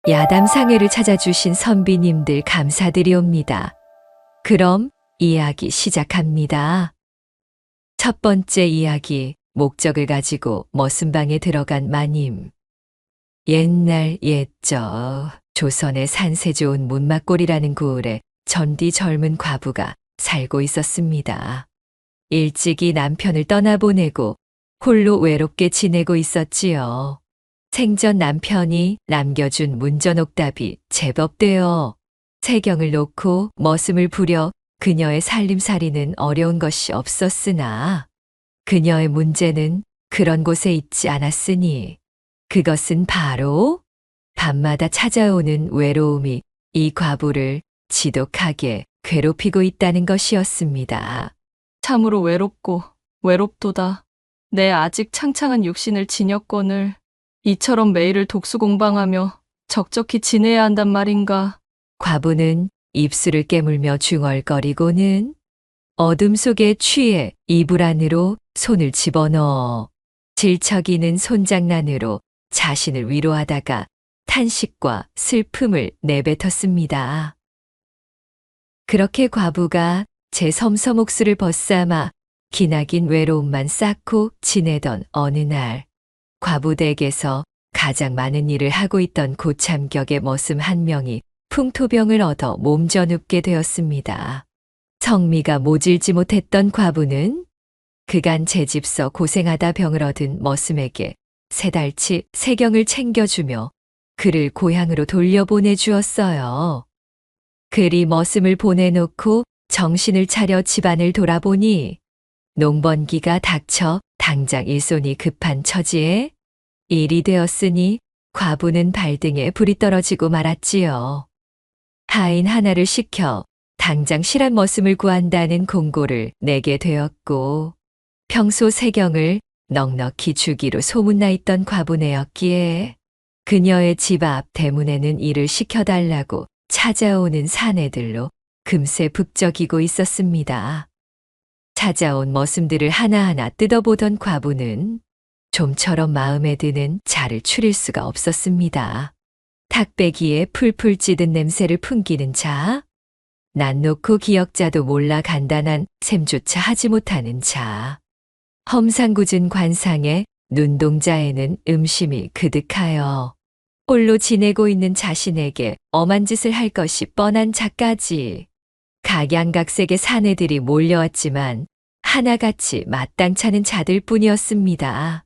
야담상회를 찾아주신 선비님들 감사드리옵니다. 그럼 이야기 시작합니다. 첫 번째 이야기, 목적을 가지고 머슴방에 들어간 마님. 옛날 옛적 조선의 산세 좋은 문막골이라는 고을에 전디 젊은 과부가 살고 있었습니다. 일찍이 남편을 떠나보내고 홀로 외롭게 지내고 있었지요. 생전 남편이 남겨준 문전옥답이 제법 되어 세경을 놓고 머슴을 부려 그녀의 살림살이는 어려운 것이 없었으나 그녀의 문제는 그런 곳에 있지 않았으니 그것은 바로 밤마다 찾아오는 외로움이 이 과부를 지독하게 괴롭히고 있다는 것이었습니다. 참으로 외롭고 외롭도다. 내 아직 창창한 육신을 지녔거늘 이처럼 매일을 독수공방하며 적적히 지내야 한단 말인가. 과부는 입술을 깨물며 중얼거리고는 어둠 속에 취해 이불 안으로 손을 집어넣어 질척이는 손장난으로 자신을 위로하다가 탄식과 슬픔을 내뱉었습니다. 그렇게 과부가 제 섬섬 옥수를 벗삼아 기나긴 외로움만 쌓고 지내던 어느 날, 과부 댁에서 가장 많은 일을 하고 있던 고참격의 머슴 한 명이 풍토병을 얻어 몸져눕게 되었습니다. 성미가 모질지 못했던 과부는 그간 제 집서 고생하다 병을 얻은 머슴에게 세 달치 세경을 챙겨주며 그를 고향으로 돌려보내 주었어요. 그리 머슴을 보내놓고 정신을 차려 집안을 돌아보니 농번기가 닥쳐 당장 일손이 급한 처지에 일이 되었으니 과부는 발등에 불이 떨어지고 말았지요. 하인 하나를 시켜 당장 실한 머슴을 구한다는 공고를 내게 되었고 평소 세경을 넉넉히 주기로 소문나 있던 과부네였기에 그녀의 집 앞 대문에는 일을 시켜달라고 찾아오는 사내들로 금세 북적이고 있었습니다. 찾아온 머슴들을 하나하나 뜯어보던 과부는 좀처럼 마음에 드는 차를 추릴 수가 없었습니다. 탁배기에 풀풀 찌든 냄새를 풍기는 차, 낯놓고 기역자도 몰라 간단한 셈조차 하지 못하는 차, 험상궂은 관상에 눈동자에는 음심이 그득하여 홀로 지내고 있는 자신에게 엄한 짓을 할 것이 뻔한 차까지 각양각색의 사내들이 몰려왔지만 하나같이 마땅찮은 자들 뿐이었습니다.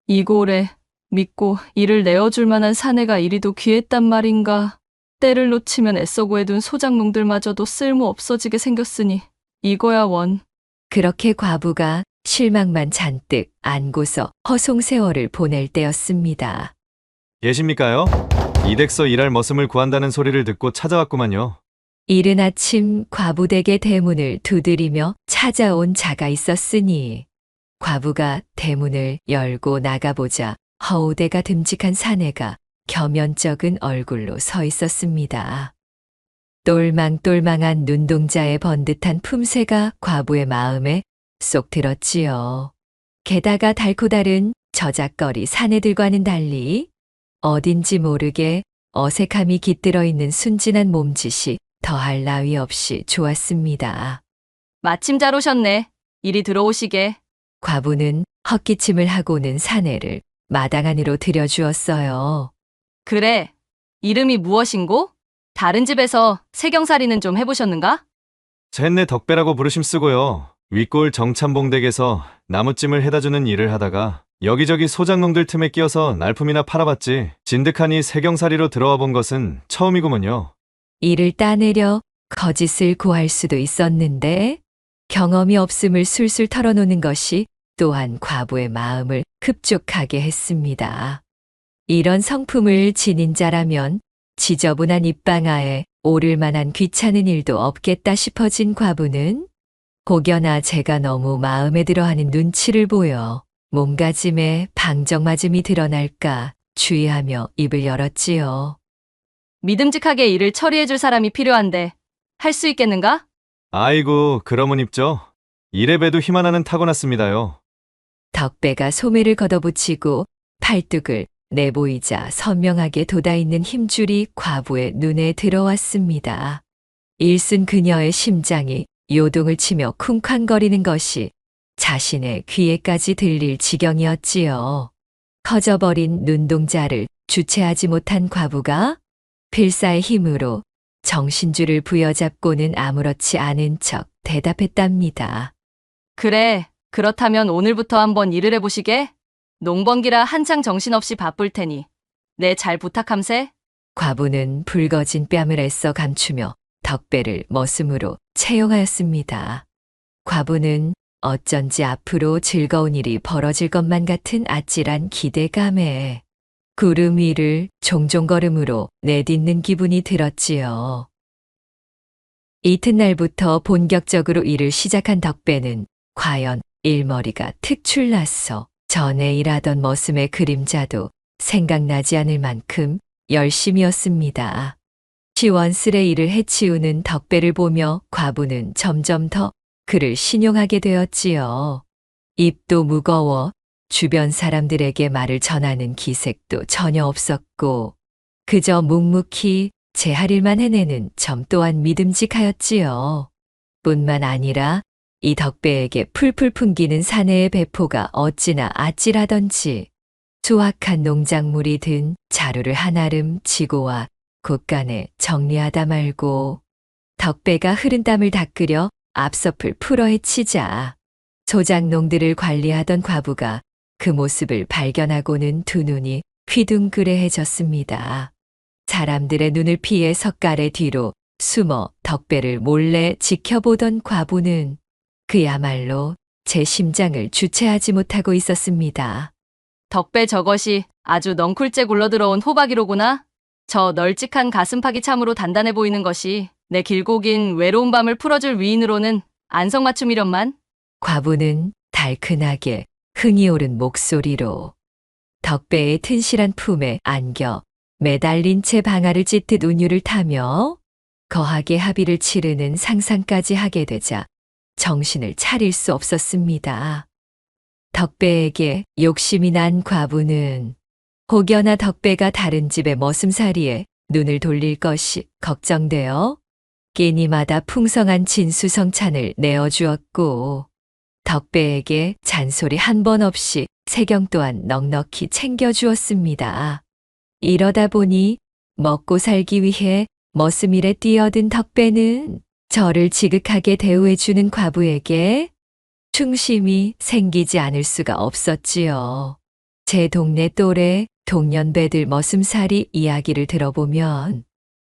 이 고을에 믿고 일을 내어줄 만한 사내가 이리도 귀했단 말인가. 때를 놓치면 애써 구해둔 소장농들마저도 쓸모 없어지게 생겼으니 이거야 원. 그렇게 과부가 실망만 잔뜩 안고서 허송세월을 보낼 때였습니다. 계십니까요? 이 댁서 일할 머슴을 구한다는 소리를 듣고 찾아왔구만요. 이른 아침 과부 댁의 대문을 두드리며 찾아온 자가 있었으니 과부가 대문을 열고 나가보자 허우대가 듬직한 사내가 겸연쩍은 얼굴로 서 있었습니다. 똘망똘망한 눈동자에 번듯한 품새가 과부의 마음에 쏙 들었지요. 게다가 달고 다른 저작거리 사내들과는 달리 어딘지 모르게 어색함이 깃들어 있는 순진한 몸짓이 더할 나위 없이 좋았습니다. 마침 잘 오셨네. 이리 들어오시게. 과부는 헛기침을 하고는 사내를 마당 안으로 들여주었어요. 그래. 이름이 무엇인고? 다른 집에서 세경살이는 좀 해보셨는가? 셋내 덕배라고 부르심 쓰고요. 윗골 정참봉 댁에서 나무찜을 해다주는 일을 하다가 여기저기 소장농들 틈에 끼어서 날품이나 팔아봤지 진득하니 세경살이로 들어와 본 것은 처음이구먼요. 이를 따내려 거짓을 고할 수도 있었는데 경험이 없음을 술술 털어놓는 것이 또한 과부의 마음을 흡족하게 했습니다. 이런 성품을 지닌 자라면 지저분한 입방아에 오를 만한 귀찮은 일도 없겠다 싶어진 과부는 혹여나 제가 너무 마음에 들어하는 눈치를 보여 몸가짐에 방정맞음이 드러날까 주의하며 입을 열었지요. 믿음직하게 일을 처리해줄 사람이 필요한데 할 수 있겠는가? 아이고, 그러면 입죠. 이래봬도 힘 하나는 타고났습니다요. 덕배가 소매를 걷어붙이고 팔뚝을 내보이자 선명하게 돋아있는 힘줄이 과부의 눈에 들어왔습니다. 일순 그녀의 심장이 요동을 치며 쿵쾅거리는 것이 자신의 귀에까지 들릴 지경이었지요. 커져버린 눈동자를 주체하지 못한 과부가 필사의 힘으로 정신줄을 부여잡고는 아무렇지 않은 척 대답했답니다. 그래, 그렇다면 오늘부터 한번 일을 해보시게? 농번기라 한창 정신없이 바쁠 테니. 내 잘 부탁함세? 과부는 붉어진 뺨을 애써 감추며 덕배를 머슴으로 채용하였습니다. 과부는 어쩐지 앞으로 즐거운 일이 벌어질 것만 같은 아찔한 기대감에 구름 위를 종종 걸음으로 내딛는 기분이 들었지요. 이튿날부터 본격적으로 일을 시작한 덕배는 과연 일머리가 특출나서 전에 일하던 머슴의 그림자도 생각나지 않을 만큼 열심이었습니다. 시원스레 일을 해치우는 덕배를 보며 과부는 점점 더 그를 신용하게 되었지요. 입도 무거워 주변 사람들에게 말을 전하는 기색도 전혀 없었고 그저 묵묵히 제 할 일만 해내는 점 또한 믿음직하였지요. 뿐만 아니라 이 덕배에게 풀풀 풍기는 사내의 배포가 어찌나 아찔하던지 수확한 농작물이 든 자루를 한아름 지고와 곳간에 정리하다 말고 덕배가 흐른 땀을 닦으려 앞섭을 풀어헤치자 소작농들을 관리하던 과부가 그 모습을 발견하고는 두 눈이 휘둥그레해졌습니다. 사람들의 눈을 피해 석갈의 뒤로 숨어 덕배를 몰래 지켜보던 과부는 그야말로 제 심장을 주체하지 못하고 있었습니다. 덕배 저것이 아주 넝쿨째 굴러들어온 호박이로구나. 저 널찍한 가슴팍이 참으로 단단해 보이는 것이 내 길고 긴 외로운 밤을 풀어줄 위인으로는 안성맞춤이련만. 과부는 달큰하게 흥이 오른 목소리로 덕배의 튼실한 품에 안겨 매달린 채 방아를 찢듯 운율을 타며 거하게 합의를 치르는 상상까지 하게 되자 정신을 차릴 수 없었습니다. 덕배에게 욕심이 난 과부는 혹여나 덕배가 다른 집의 머슴살이에 눈을 돌릴 것이 걱정되어 끼니마다 풍성한 진수성찬을 내어주었고 덕배에게 잔소리 한 번 없이 세경 또한 넉넉히 챙겨주었습니다. 이러다 보니 먹고 살기 위해 머슴일에 뛰어든 덕배는 저를 지극하게 대우해주는 과부에게 충심이 생기지 않을 수가 없었지요. 제 동네 또래 동년배들 머슴살이 이야기를 들어보면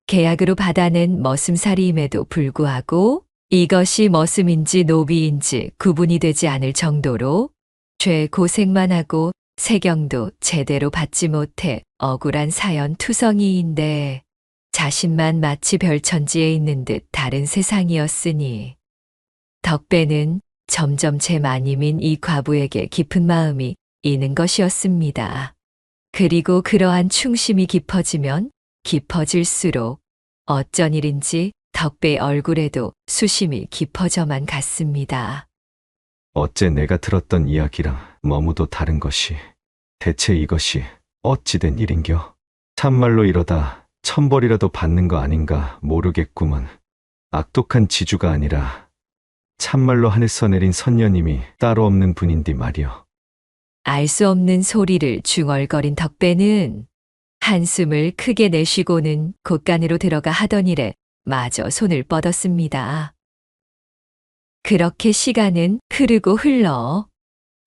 계약으로 받아낸 머슴살이임에도 불구하고 이것이 머슴인지 노비인지 구분이 되지 않을 정도로 죄 고생만 하고 세경도 제대로 받지 못해 억울한 사연 투성이인데 자신만 마치 별천지에 있는 듯 다른 세상이었으니 덕배는 점점 제 마님인 이 과부에게 깊은 마음이 있는 것이었습니다. 그리고 그러한 충심이 깊어지면 깊어질수록 어쩐 일인지 덕배의 얼굴에도 수심이 깊어져만 갔습니다. 어째 내가 들었던 이야기랑 너무도 다른 것이 대체 이것이 어찌된 일인겨? 참말로 이러다 천벌이라도 받는 거 아닌가 모르겠구먼. 악독한 지주가 아니라 참말로 하늘서 내린 선녀님이 따로 없는 분인디 말이여. 알 수 없는 소리를 중얼거린 덕배는 한숨을 크게 내쉬고는 곳간으로 들어가 하던 일에 마저 손을 뻗었습니다. 그렇게 시간은 흐르고 흘러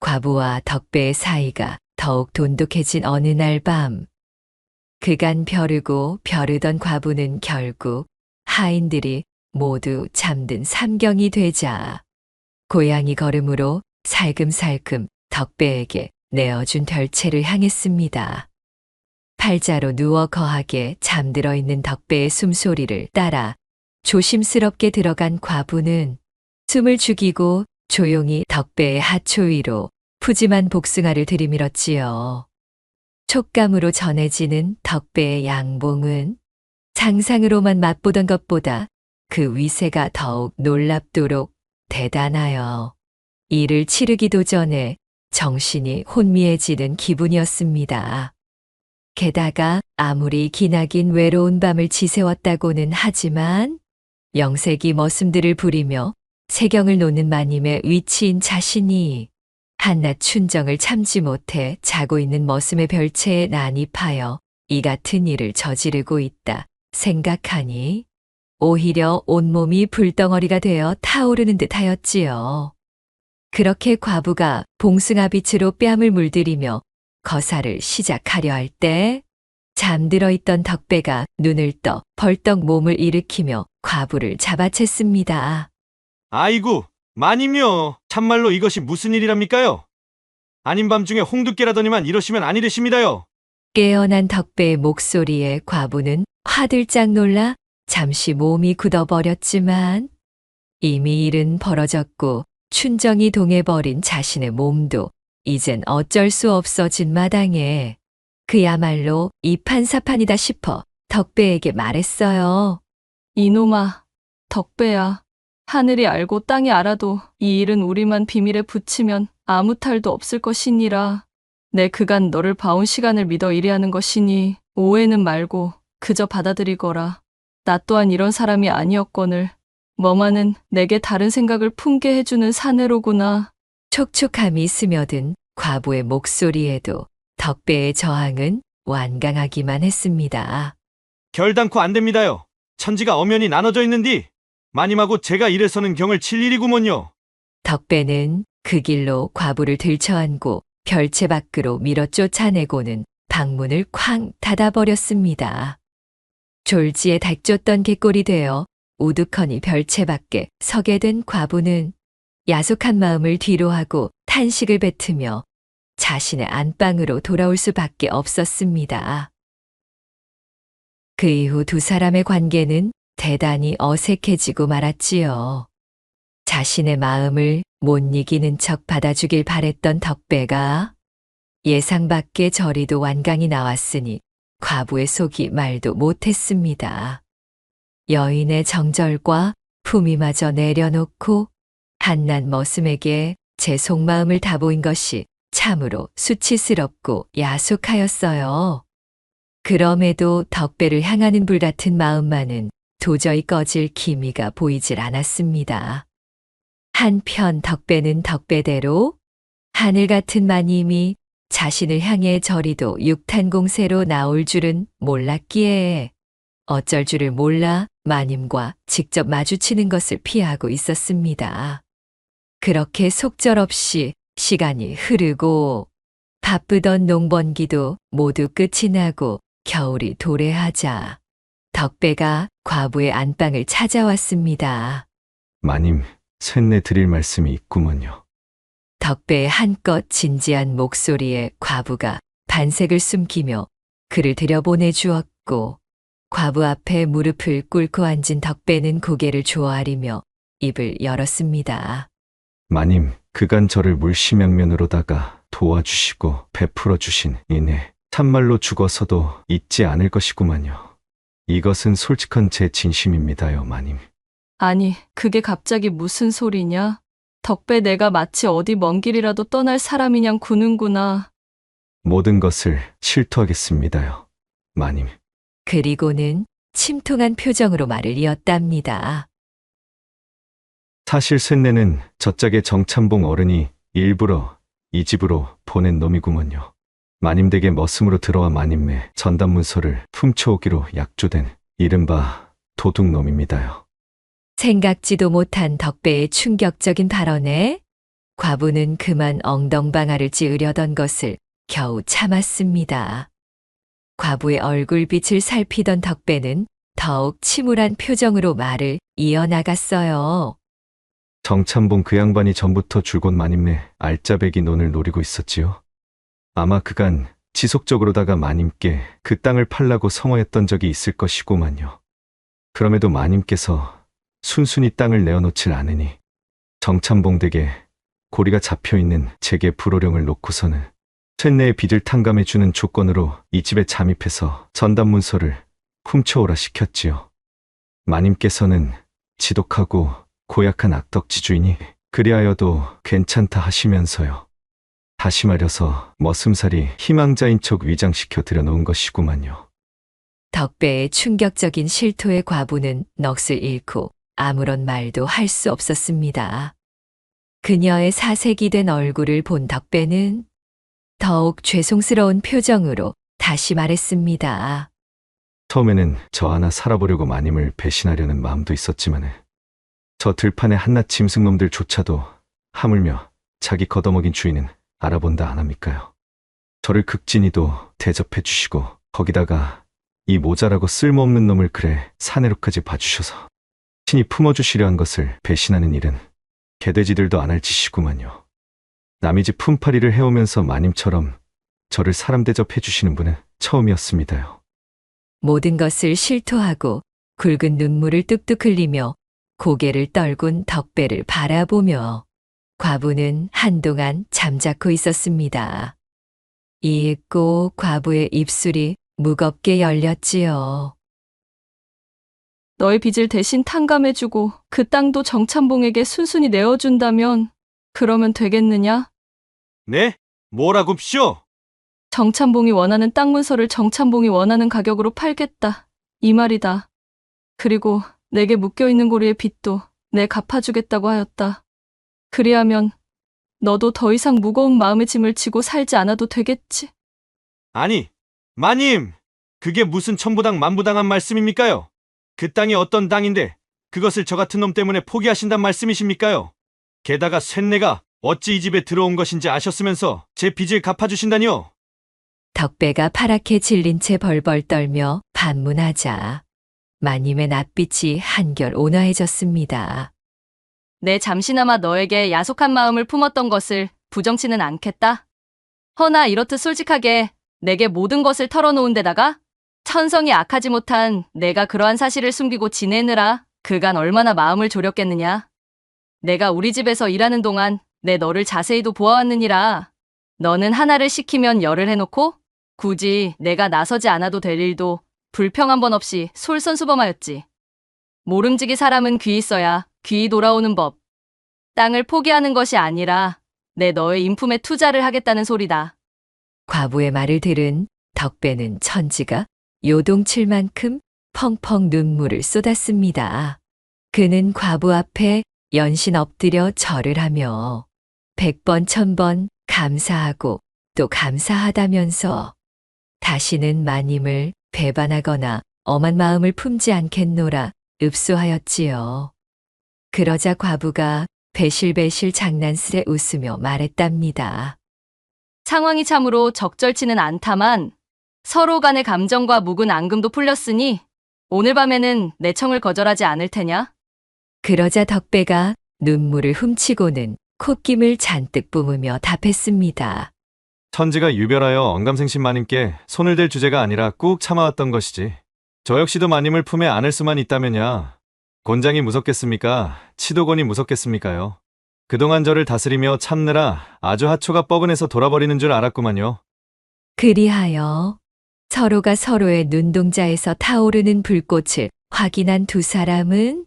과부와 덕배의 사이가 더욱 돈독해진 어느 날 밤, 그간 벼르고 벼르던 과부는 결국 하인들이 모두 잠든 삼경이 되자 고양이 걸음으로 살금살금 덕배에게 내어준 별채를 향했습니다. 팔자로 누워 거하게 잠들어 있는 덕배의 숨소리를 따라 조심스럽게 들어간 과부는 숨을 죽이고 조용히 덕배의 하초 위로 푸짐한 복숭아를 들이밀었지요. 촉감으로 전해지는 덕배의 양봉은 상상으로만 맛보던 것보다 그 위세가 더욱 놀랍도록 대단하여 이를 치르기도 전에 정신이 혼미해지는 기분이었습니다. 게다가 아무리 기나긴 외로운 밤을 지새웠다고는 하지만 영색이 머슴들을 부리며 세경을 놓는 마님의 위치인 자신이 한낱 춘정을 참지 못해 자고 있는 머슴의 별채에 난입하여 이 같은 일을 저지르고 있다 생각하니 오히려 온몸이 불덩어리가 되어 타오르는 듯 하였지요. 그렇게 과부가 봉숭아빛으로 뺨을 물들이며 거사를 시작하려 할 때 잠들어 있던 덕배가 눈을 떠 벌떡 몸을 일으키며 과부를 잡아챘습니다. 아이고, 마님이요. 참말로 이것이 무슨 일이랍니까요? 아닌 밤중에 홍두깨라더니만 이러시면 아니되십니다요. 깨어난 덕배의 목소리에 과부는 화들짝 놀라 잠시 몸이 굳어버렸지만 이미 일은 벌어졌고 춘정이 동해버린 자신의 몸도 이젠 어쩔 수 없어진 마당에 그야말로 이판사판이다 싶어 덕배에게 말했어요. 이놈아, 덕배야. 하늘이 알고 땅이 알아도 이 일은 우리만 비밀에 붙이면 아무 탈도 없을 것이니라. 내 그간 너를 봐온 시간을 믿어 이래하는 것이니 오해는 말고 그저 받아들이거라. 나 또한 이런 사람이 아니었거늘 머마는 내게 다른 생각을 품게 해주는 사내로구나. 촉촉함이 스며든 과부의 목소리에도 덕배의 저항은 완강하기만 했습니다. 결단코 안 됩니다요. 천지가 엄연히 나눠져 있는디 마님하고 제가 이래서는 경을 칠 일이구먼요. 덕배는 그 길로 과부를 들쳐안고 별채 밖으로 밀어 쫓아내고는 방문을 쾅 닫아버렸습니다. 졸지에 닥쳤던 갯골이 되어 우두커니 별채 밖에 서게 된 과부는 야속한 마음을 뒤로하고 탄식을 뱉으며 자신의 안방으로 돌아올 수밖에 없었습니다. 그 이후 두 사람의 관계는 대단히 어색해지고 말았지요. 자신의 마음을 못 이기는 척 받아주길 바랬던 덕배가 예상 밖의 저리도 완강히 나왔으니 과부의 속이 말도 못했습니다. 여인의 정절과 품위마저 내려놓고 한낱 머슴에게 제 속마음을 다 보인 것이 참으로 수치스럽고 야속하였어요. 그럼에도 덕배를 향하는 불같은 마음만은 도저히 꺼질 기미가 보이질 않았습니다. 한편 덕배는 덕배대로 하늘 같은 마님이 자신을 향해 저리도 육탄공세로 나올 줄은 몰랐기에 어쩔 줄을 몰라 마님과 직접 마주치는 것을 피하고 있었습니다. 그렇게 속절없이 시간이 흐르고 바쁘던 농번기도 모두 끝이 나고 겨울이 도래하자 덕배가 과부의 안방을 찾아왔습니다. 마님, 쇳내 드릴 말씀이 있구먼요. 덕배의 한껏 진지한 목소리에 과부가 반색을 숨기며 그를 들여보내 주었고 과부 앞에 무릎을 꿇고 앉은 덕배는 고개를 조아리며 입을 열었습니다. 마님, 그간 저를 물심양면으로다가 도와주시고 베풀어 주신 이내 참말로 죽어서도 잊지 않을 것이구만요. 이것은 솔직한 제 진심입니다요, 마님. 아니, 그게 갑자기 무슨 소리냐? 덕배 내가 마치 어디 먼 길이라도 떠날 사람이냥 구는구나. 모든 것을 실토하겠습니다요, 마님. 그리고는 침통한 표정으로 말을 이었답니다. 사실 쇳내는 저짝의 정참봉 어른이 일부러 이 집으로 보낸 놈이구먼요. 마님 댁에 머슴으로 들어와 마님의 전단문서를 훔쳐오기로 약조된 이른바 도둑놈입니다요. 생각지도 못한 덕배의 충격적인 발언에 과부는 그만 엉덩방아를 찌으려던 것을 겨우 참았습니다. 과부의 얼굴빛을 살피던 덕배는 더욱 침울한 표정으로 말을 이어나갔어요. 정참봉 그 양반이 전부터 줄곧 마님네 알짜배기 논을 노리고 있었지요. 아마 그간 지속적으로다가 마님께 그 땅을 팔라고 성화했던 적이 있을 것이고만요. 그럼에도 마님께서 순순히 땅을 내어놓질 않으니 정참봉 댁에 고리가 잡혀있는 제게 불호령을 놓고서는 쇳내의 빚을 탕감해주는 조건으로 이 집에 잠입해서 전단문서를 훔쳐오라 시켰지요. 마님께서는 지독하고 고약한 악덕지주이니 그리하여도 괜찮다 하시면서요. 다시 말해서 머슴살이 희망자인 척 위장시켜 들여놓은 것이구만요. 덕배의 충격적인 실토에 과부는 넋을 잃고 아무런 말도 할 수 없었습니다. 그녀의 사색이 된 얼굴을 본 덕배는 더욱 죄송스러운 표정으로 다시 말했습니다. 처음에는 저 하나 살아보려고 마님을 배신하려는 마음도 있었지만 저 들판의 한낱 짐승놈들조차도 하물며 자기 걷어먹인 주인은 알아본다 안 합니까요? 저를 극진히도 대접해 주시고 거기다가 이 모자라고 쓸모없는 놈을 그래 사내로까지 봐주셔서 친히 품어주시려 한 것을 배신하는 일은 개돼지들도 안 할 짓이구만요. 남의 집 품팔이를 해오면서 마님처럼 저를 사람 대접해 주시는 분은 처음이었습니다요. 모든 것을 실토하고 굵은 눈물을 뚝뚝 흘리며 고개를 떨군 덕배를 바라보며 과부는 한동안 잠자코 있었습니다. 이윽고 과부의 입술이 무겁게 열렸지요. 너의 빚을 대신 탕감해주고 그 땅도 정찬봉에게 순순히 내어준다면 그러면 되겠느냐? 네? 뭐라굽쇼? 정찬봉이 원하는 땅 문서를 정찬봉이 원하는 가격으로 팔겠다. 이 말이다. 그리고 내게 묶여있는 고리의 빚도 내 갚아주겠다고 하였다. 그리하면 너도 더 이상 무거운 마음의 짐을 지고 살지 않아도 되겠지. 아니, 마님! 그게 무슨 천부당 만부당한 말씀입니까요? 그 땅이 어떤 땅인데 그것을 저 같은 놈 때문에 포기하신단 말씀이십니까요? 게다가 쇳내가 어찌 이 집에 들어온 것인지 아셨으면서 제 빚을 갚아주신다니요? 덕배가 파랗게 질린 채 벌벌 떨며 반문하자 마님의 낯빛이 한결 온화해졌습니다. 내 잠시나마 너에게 야속한 마음을 품었던 것을 부정치는 않겠다. 허나 이렇듯 솔직하게 내게 모든 것을 털어놓은 데다가 천성이 악하지 못한 내가 그러한 사실을 숨기고 지내느라 그간 얼마나 마음을 졸였겠느냐. 내가 우리 집에서 일하는 동안 내 너를 자세히도 보아왔느니라. 너는 하나를 시키면 열을 해놓고 굳이 내가 나서지 않아도 될 일도 불평 한 번 없이 솔선수범하였지. 모름지기 사람은 귀 있어야 귀 돌아오는 법. 땅을 포기하는 것이 아니라 내 너의 인품에 투자를 하겠다는 소리다. 과부의 말을 들은 덕배는 천지가 요동칠 만큼 펑펑 눈물을 쏟았습니다. 그는 과부 앞에 연신 엎드려 절을 하며 100번 1000번 감사하고 또 감사하다면서 다시는 마님을 배반하거나 엄한 마음을 품지 않겠노라 읍소하였지요. 그러자 과부가 배실배실 장난스레 웃으며 말했답니다. 상황이 참으로 적절치는 않다만 서로 간의 감정과 묵은 앙금도 풀렸으니 오늘 밤에는 내 청을 거절하지 않을 테냐? 그러자 덕배가 눈물을 훔치고는 콧김을 잔뜩 뿜으며 답했습니다. 천지가 유별하여 언감생심 마님께 손을 댈 주제가 아니라 꾹 참아왔던 것이지. 저 역시도 마님을 품에 안을 수만 있다면야. 곤장이 무섭겠습니까? 치도곤이 무섭겠습니까요? 그동안 저를 다스리며 참느라 아주 하초가 뻐근해서 돌아버리는 줄 알았구만요. 그리하여 서로가 서로의 눈동자에서 타오르는 불꽃을 확인한 두 사람은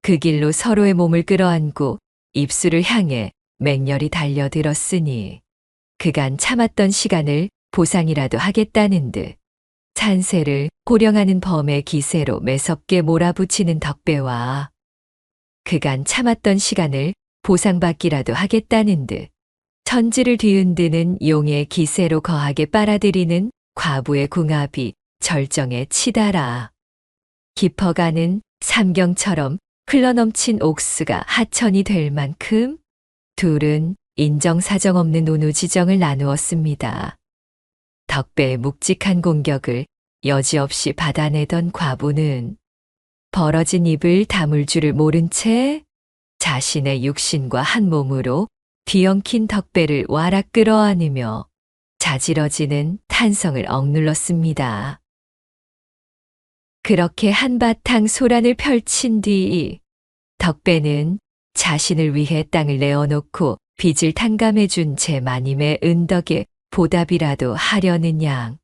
그 길로 서로의 몸을 끌어안고 입술을 향해 맹렬히 달려들었으니 그간 참았던 시간을 보상이라도 하겠다는 듯 찬세를 호령하는 범의 기세로 매섭게 몰아붙이는 덕배와 그간 참았던 시간을 보상받기라도 하겠다는 듯 천지를 뒤흔드는 용의 기세로 거하게 빨아들이는 과부의 궁합이 절정에 치달아 깊어가는 삼경처럼 흘러넘친 옥수가 하천이 될 만큼 둘은 인정사정 없는 운우지정을 나누었습니다. 덕배의 묵직한 공격을 여지없이 받아내던 과부는 벌어진 입을 다물 줄을 모른 채 자신의 육신과 한 몸으로 뒤엉킨 덕배를 와락 끌어안으며 자지러지는 탄성을 억눌렀습니다. 그렇게 한바탕 소란을 펼친 뒤 덕배는 자신을 위해 땅을 내어놓고 빚을 탕감해준 제 마님의 은덕에 보답이라도 하려는 양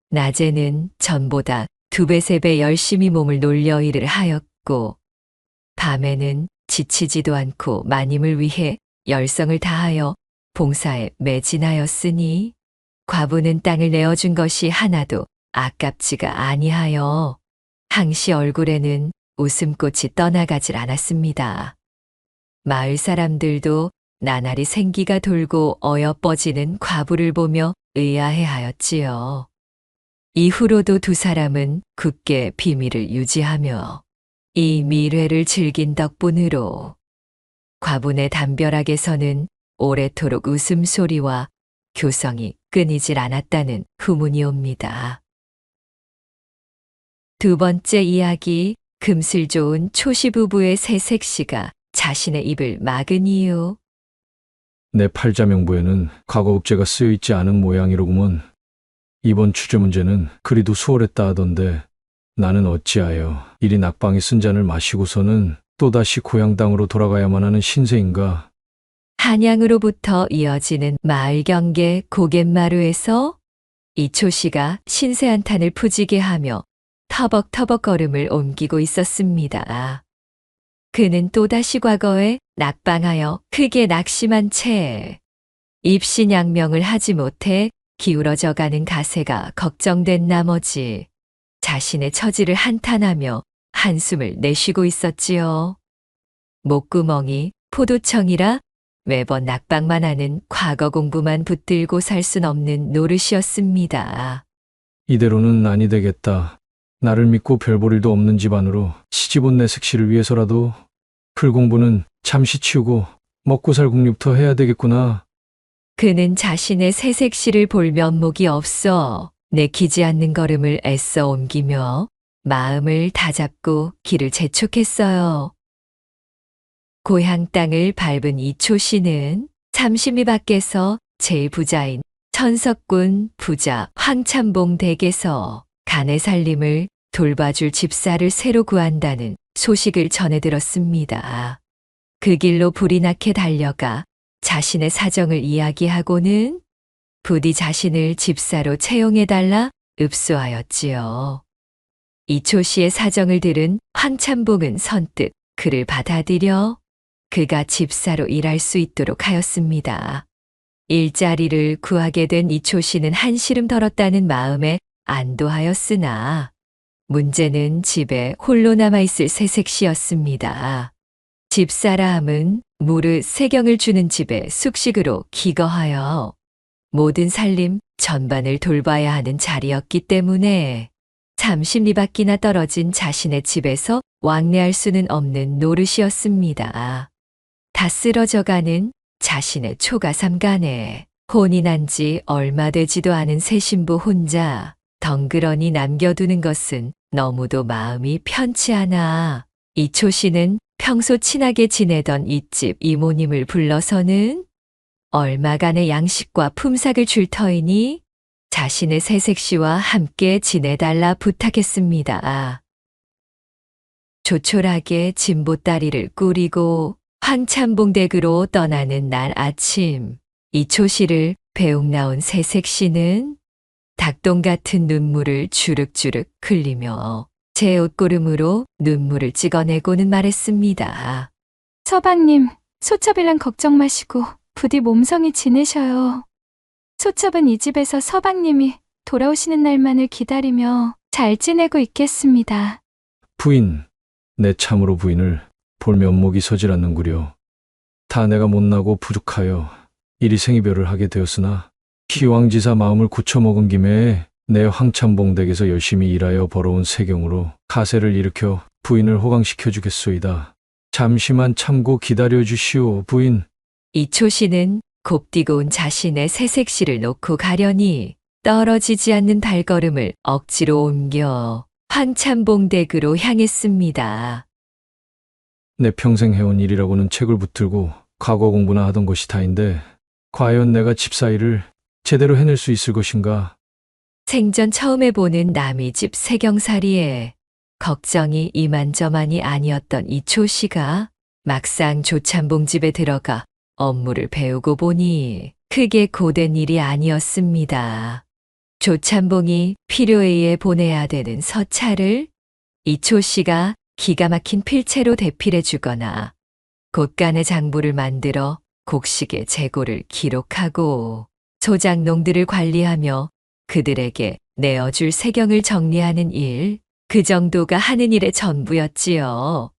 낮에는 전보다 2배 3배 열심히 몸을 놀려 일을 하였고 밤에는 지치지도 않고 마님을 위해 열성을 다하여 봉사에 매진하였으니 과부는 땅을 내어준 것이 하나도 아깝지가 아니하여 항시 얼굴에는 웃음꽃이 떠나가질 않았습니다. 마을 사람들도 나날이 생기가 돌고 어여뻐지는 과부를 보며 의아해하였지요. 이후로도 두 사람은 굳게 비밀을 유지하며 이 미래를 즐긴 덕분으로 과분의 담벼락에서는 오래도록 웃음소리와 교성이 끊이질 않았다는 후문이 옵니다. 두 번째 이야기, 금슬 좋은 초시 부부의 새색시가 자신의 입을 막은 이유. 내 팔자명부에는 과거읍제가 쓰여 있지 않은 모양이로구먼. 이번 취재 문제는 그리도 수월했다 하던데 나는 어찌하여 이리 낙방의 쓴 잔을 마시고서는 또다시 고향 땅으로 돌아가야만 하는 신세인가. 한양으로부터 이어지는 마을 경계 고갯마루에서 이초 씨가 신세 한탄을 푸지게 하며 터벅터벅 걸음을 옮기고 있었습니다. 그는 또다시 과거에 낙방하여 크게 낙심한 채 입신양명을 하지 못해 기울어져가는 가세가 걱정된 나머지 자신의 처지를 한탄하며 한숨을 내쉬고 있었지요. 목구멍이 포도청이라 매번 낙방만 하는 과거 공부만 붙들고 살 순 없는 노릇이었습니다. 이대로는 아니 되겠다. 나를 믿고 별 볼 일도 없는 집안으로 시집 온 내 색시를 위해서라도 풀 공부는 잠시 치우고 먹고 살 국립부터 해야 되겠구나. 그는 자신의 새색시를 볼 면목이 없어 내키지 않는 걸음을 애써 옮기며 마음을 다잡고 길을 재촉했어요. 고향 땅을 밟은 이초 씨는 삼심리 밖에서 제일 부자인 천석군 부자 황참봉 댁에서 가내 살림을 돌봐줄 집사를 새로 구한다는 소식을 전해 들었습니다. 그 길로 불이 나게 달려가 자신의 사정을 이야기하고는 부디 자신을 집사로 채용해달라 읍수하였지요. 이초 씨의 사정을 들은 황참봉은 선뜻 그를 받아들여 그가 집사로 일할 수 있도록 하였습니다. 일자리를 구하게 된 이초 씨는 한시름 덜었다는 마음에 안도하였으나 문제는 집에 홀로 남아있을 새색시였습니다. 집사라 함은 무릇 세경을 주는 집에 숙식으로 기거하여 모든 살림 전반을 돌봐야 하는 자리였기 때문에 삼십리 밖이나 떨어진 자신의 집에서 왕래할 수는 없는 노릇이었습니다. 다 쓰러져가는 자신의 초가삼간에 혼이 난 지 얼마 되지도 않은 새 신부 혼자 덩그러니 남겨두는 것은 너무도 마음이 편치 않아 이초 씨는 평소 친하게 지내던 이집 이모님을 불러서는 얼마간의 양식과 품삯을 줄 터이니 자신의 새색시와 함께 지내달라 부탁했습니다. 조촐하게 진보다리를 꾸리고 황참봉댁으로 떠나는 날 아침, 이초 씨를 배웅 나온 새색시는 닭똥 같은 눈물을 주룩주룩 흘리며 제 옷고름으로 눈물을 찍어내고는 말했습니다. 서방님, 소첩이란 걱정 마시고 부디 몸성이 지내셔요. 소첩은 이 집에서 서방님이 돌아오시는 날만을 기다리며 잘 지내고 있겠습니다. 부인, 내 참으로 부인을 볼 면목이 서질 않는구려. 다 내가 못나고 부족하여 이리 생이별을 하게 되었으나 기왕지사 마음을 굳혀먹은 김에 내 황참봉댁에서 열심히 일하여 벌어온 세경으로 가세를 일으켜 부인을 호강시켜 주겠소이다. 잠시만 참고 기다려 주시오, 부인. 이초 씨는 곱디고 온 자신의 새색시를 놓고 가려니 떨어지지 않는 발걸음을 억지로 옮겨 황참봉댁으로 향했습니다. 내 평생 해온 일이라고는 책을 붙들고 과거 공부나 하던 것이 다인데 과연 내가 집사일을 제대로 해낼 수 있을 것인가? 생전 처음 해보는 남의 집 세경살이에 걱정이 이만저만이 아니었던 이초 씨가 막상 조참봉 집에 들어가 업무를 배우고 보니 크게 고된 일이 아니었습니다. 조참봉이 필요에 의해 보내야 되는 서찰을 이초 씨가 기가 막힌 필체로 대필해 주거나 곳간의 장부를 만들어 곡식의 재고를 기록하고 소작농들을 관리하며 그들에게 내어줄 세경을 정리하는 일, 그 정도가 하는 일의 전부였지요.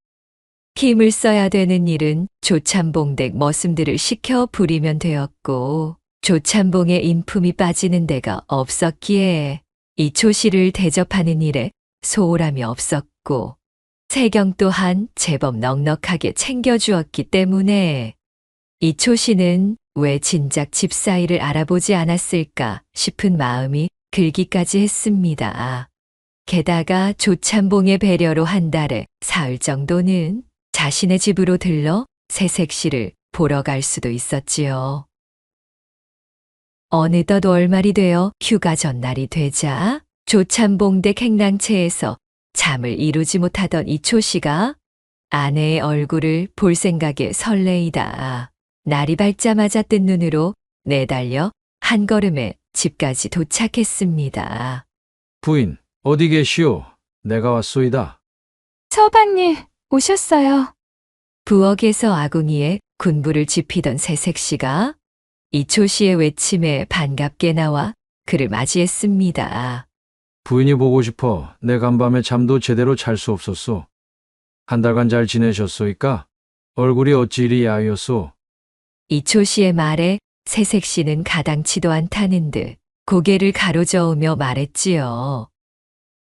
힘을 써야 되는 일은 조참봉댁 머슴들을 시켜 부리면 되었고, 조참봉의 인품이 빠지는 데가 없었기에 이초씨를 대접하는 일에 소홀함이 없었고, 세경 또한 제법 넉넉하게 챙겨주었기 때문에 이초씨는 왜 진작 집사이를 알아보지 않았을까 싶은 마음이 들기까지 했습니다. 게다가 조참봉의 배려로 한 달에 사흘 정도는 자신의 집으로 들러 새색시를 보러 갈 수도 있었지요. 어느덧 월말이 되어 휴가 전날이 되자 조참봉댁 행랑채에서 잠을 이루지 못하던 이초씨가 아내의 얼굴을 볼 생각에 설레이다. 날이 밝자마자 뜬 눈으로 내달려 한 걸음에 집까지 도착했습니다. 부인, 어디 계시오? 내가 왔소이다. 서방님, 오셨어요. 부엌에서 아궁이에 군부를 지피던 새색시가 이초씨의 외침에 반갑게 나와 그를 맞이했습니다. 부인이 보고 싶어 내 간밤에 잠도 제대로 잘 수 없었소. 한 달간 잘 지내셨소이까? 얼굴이 어찌 이리 야하였소? 이초씨의 말에 새색시는 가당치도 않다는 듯 고개를 가로저으며 말했지요.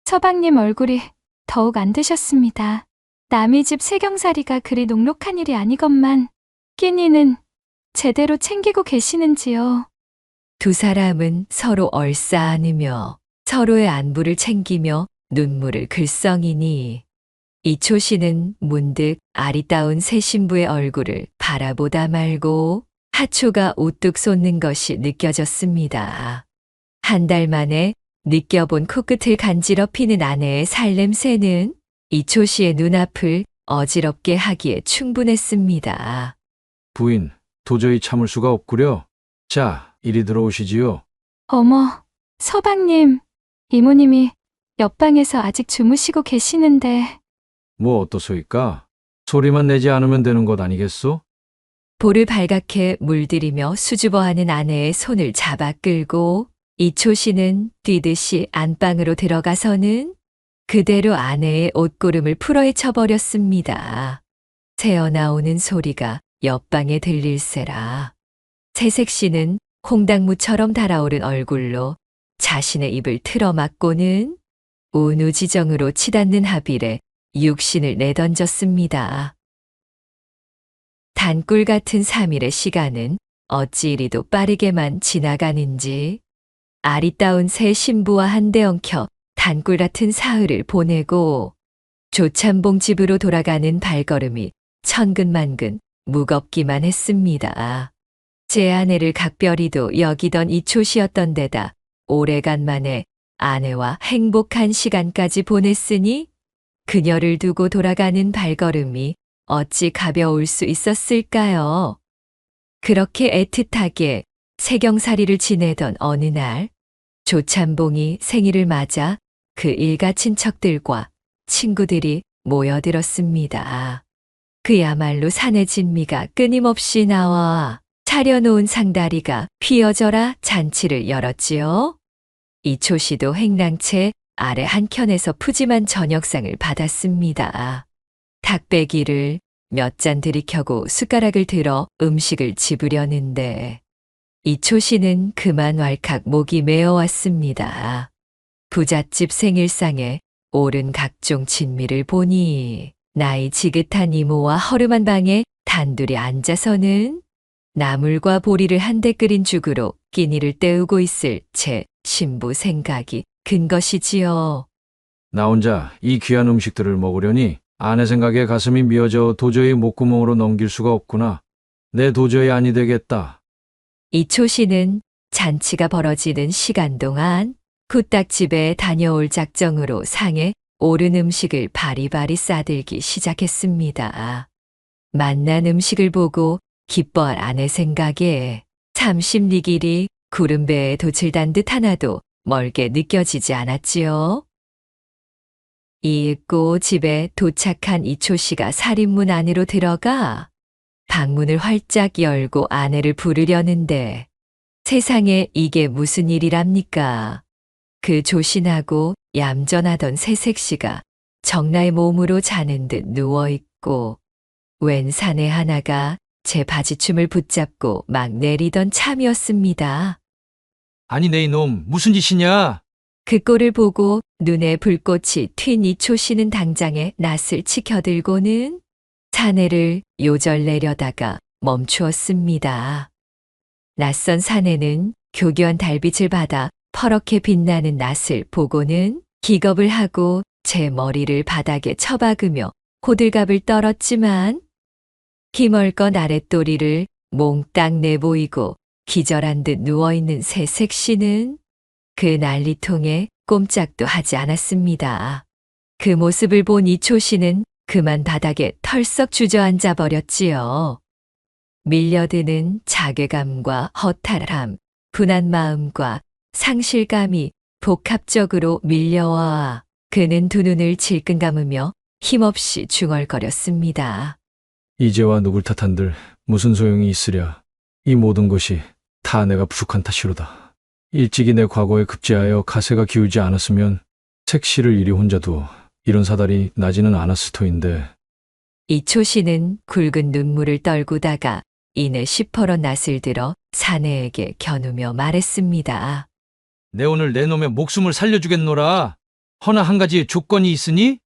서방님 얼굴이 더욱 안 드셨습니다. 남의 집 세경살이가 그리 녹록한 일이 아니건만 끼니는 제대로 챙기고 계시는지요. 두 사람은 서로 얼싸안으며 서로의 안부를 챙기며 눈물을 글썽이니 이초씨는 문득 아리따운 새 신부의 얼굴을 바라보다 말고 하초가 우뚝 솟는 것이 느껴졌습니다. 한 달 만에 느껴본 코끝을 간지럽히는 아내의 살냄새는 이초씨의 눈앞을 어지럽게 하기에 충분했습니다. 부인, 도저히 참을 수가 없구려. 자, 이리 들어오시지요. 어머, 서방님, 이모님이 옆방에서 아직 주무시고 계시는데 뭐 어떠소이까? 소리만 내지 않으면 되는 것 아니겠소? 볼을 발갛게 물들이며 수줍어하는 아내의 손을 잡아 끌고 이초씨는 뛰듯이 안방으로 들어가서는 그대로 아내의 옷고름을 풀어헤쳐버렸습니다. 새어나오는 소리가 옆방에 들릴세라. 새색시는 콩당무처럼 달아오른 얼굴로 자신의 입을 틀어막고는 우누지정으로 치닫는 하빌에 육신을 내던졌습니다. 단꿀 같은 3일의 시간은 어찌 이리도 빠르게만 지나가는지 아리따운 새 신부와 한데 엉켜 단꿀 같은 사흘을 보내고 조참봉 집으로 돌아가는 발걸음이 천근만근 무겁기만 했습니다. 제 아내를 각별히도 여기던 이초시였던 데다 오래간만에 아내와 행복한 시간까지 보냈으니 그녀를 두고 돌아가는 발걸음이 어찌 가벼울 수 있었을까요? 그렇게 애틋하게 세경살이를 지내던 어느 날 조참봉이 생일을 맞아 그 일가 친척들과 친구들이 모여들었습니다. 그야말로 산의 진미가 끊임없이 나와 차려놓은 상다리가 휘어져라 잔치를 열었지요. 이초씨도 행랑채 아래 한켠에서 푸짐한 저녁상을 받았습니다. 닭배기를 몇 잔 들이켜고 숟가락을 들어 음식을 집으려는데 이초씨는 그만 왈칵 목이 메어왔습니다. 부잣집 생일상에 오른 각종 진미를 보니 나이 지긋한 이모와 허름한 방에 단둘이 앉아서는 나물과 보리를 한데 끓인 죽으로 끼니를 때우고 있을 제 신부 생각이 근 것이지요. 나 혼자 이 귀한 음식들을 먹으려니 아내 생각에 가슴이 미어져 도저히 목구멍으로 넘길 수가 없구나. 내 도저히 아니 되겠다. 이초씨는 잔치가 벌어지는 시간 동안 후딱집에 다녀올 작정으로 상에 오른 음식을 바리바리 싸들기 시작했습니다. 맛난 음식을 보고 기뻐할 아내 생각에 삼십리 길이 구름배에 도칠단 듯 하나도 멀게 느껴지지 않았지요. 이윽고 집에 도착한 이초씨가 살인문 안으로 들어가 방문을 활짝 열고 아내를 부르려는데 세상에 이게 무슨 일이랍니까? 그 조신하고 얌전하던 새색시가 정나의 몸으로 자는 듯 누워있고 웬 사내 하나가 제 바지춤을 붙잡고 막 내리던 참이었습니다. 아니 내 이놈 무슨 짓이냐? 그 꼴을 보고 눈에 불꽃이 튄 이초씨는 당장에 낯을 치켜들고는 사내를 요절 내려다가 멈추었습니다. 낯선 사내는 교교한 달빛을 받아 퍼렇게 빛나는 낯을 보고는 기겁을 하고 제 머리를 바닥에 처박으며 호들갑을 떨었지만 기멀건 아랫도리를 몽땅 내보이고 기절한 듯 누워있는 새색시는 그 난리통에 꼼짝도 하지 않았습니다. 그 모습을 본 이초씨는 그만 바닥에 털썩 주저앉아 버렸지요. 밀려드는 자괴감과 허탈함, 분한 마음과 상실감이 복합적으로 밀려와 그는 두 눈을 질끈 감으며 힘없이 중얼거렸습니다. 이제와 누굴 탓한들 무슨 소용이 있으랴. 이 모든 것이 다 내가 부족한 탓이로다. 일찍이 내 과거에 급제하여 가세가 기울지 않았으면 색시를 이리 혼자 두어 이런 사달이 나지는 않았을 터인데. 이초씨는 굵은 눈물을 떨구다가 이내 시퍼런 낯을 들어 사내에게 겨누며 말했습니다. 내 오늘 내 놈의 목숨을 살려주겠노라. 허나 한 가지 조건이 있으니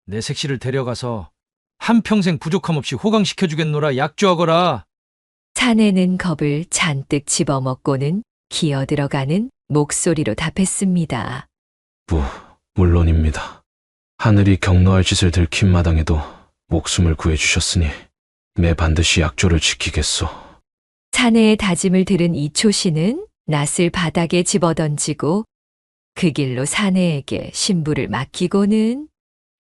내 색시를 데려가서 한평생 부족함 없이 호강시켜주겠노라 약조하거라. 사내는 겁을 잔뜩 집어먹고는 기어들어가는 목소리로 답했습니다. 물론입니다. 하늘이 경노할 짓을 들킨 마당에도 목숨을 구해주셨으니 매 반드시 약조를 지키겠소. 사내의 다짐을 들은 이초씨는 낫을 바닥에 집어던지고 그 길로 사내에게 신부를 맡기고는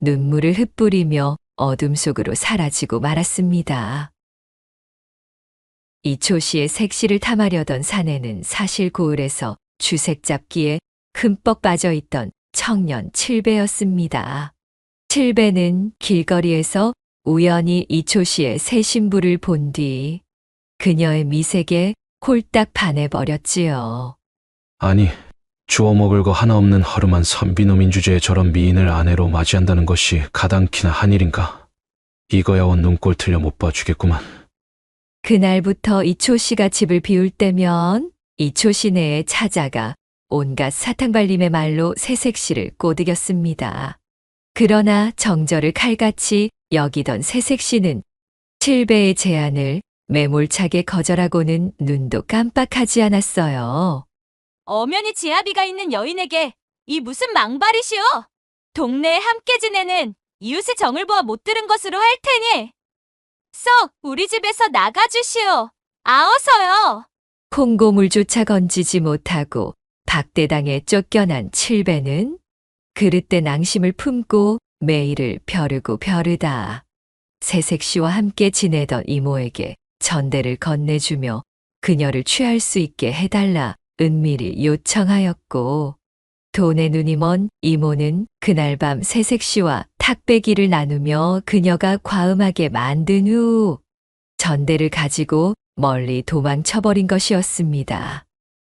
눈물을 흩뿌리며 어둠 속으로 사라지고 말았습니다. 이초씨의 색시를 탐하려던 사내는 사실 고을에서 주색 잡기에 흠뻑 빠져있던 청년 칠배였습니다. 칠배는 길거리에서 우연히 이초씨의 새 신부를 본 뒤 그녀의 미색에 홀딱 반해버렸지요. 아니, 주워 먹을 거 하나 없는 허름한 선비노민 주제에 저런 미인을 아내로 맞이한다는 것이 가당키나 한 일인가. 이거야 원 눈꼴 틀려 못 봐주겠구만. 그날부터 이초씨가 집을 비울 때면 이초시내에 찾아가 온갖 사탕발림의 말로 새색시를 꼬드겼습니다. 그러나 정절을 칼같이 여기던 새색시는 칠배의 제안을 매몰차게 거절하고는 눈도 깜빡하지 않았어요. 엄연히 지아비가 있는 여인에게 이 무슨 망발이시오? 동네에 함께 지내는 이웃의 정을 보아 못 들은 것으로 할 테니 썩 우리 집에서 나가주시오. 아어서요. 콩고물조차 건지지 못하고 박대당에 쫓겨난 칠배는 그릇된 앙심을 품고 매일을 벼르고 벼르다 새색시와 함께 지내던 이모에게 전대를 건네주며 그녀를 취할 수 있게 해달라 은밀히 요청하였고 돈에 눈이 먼 이모는 그날 밤 새색시와 탁배기를 나누며 그녀가 과음하게 만든 후 전대를 가지고 멀리 도망쳐버린 것이었습니다.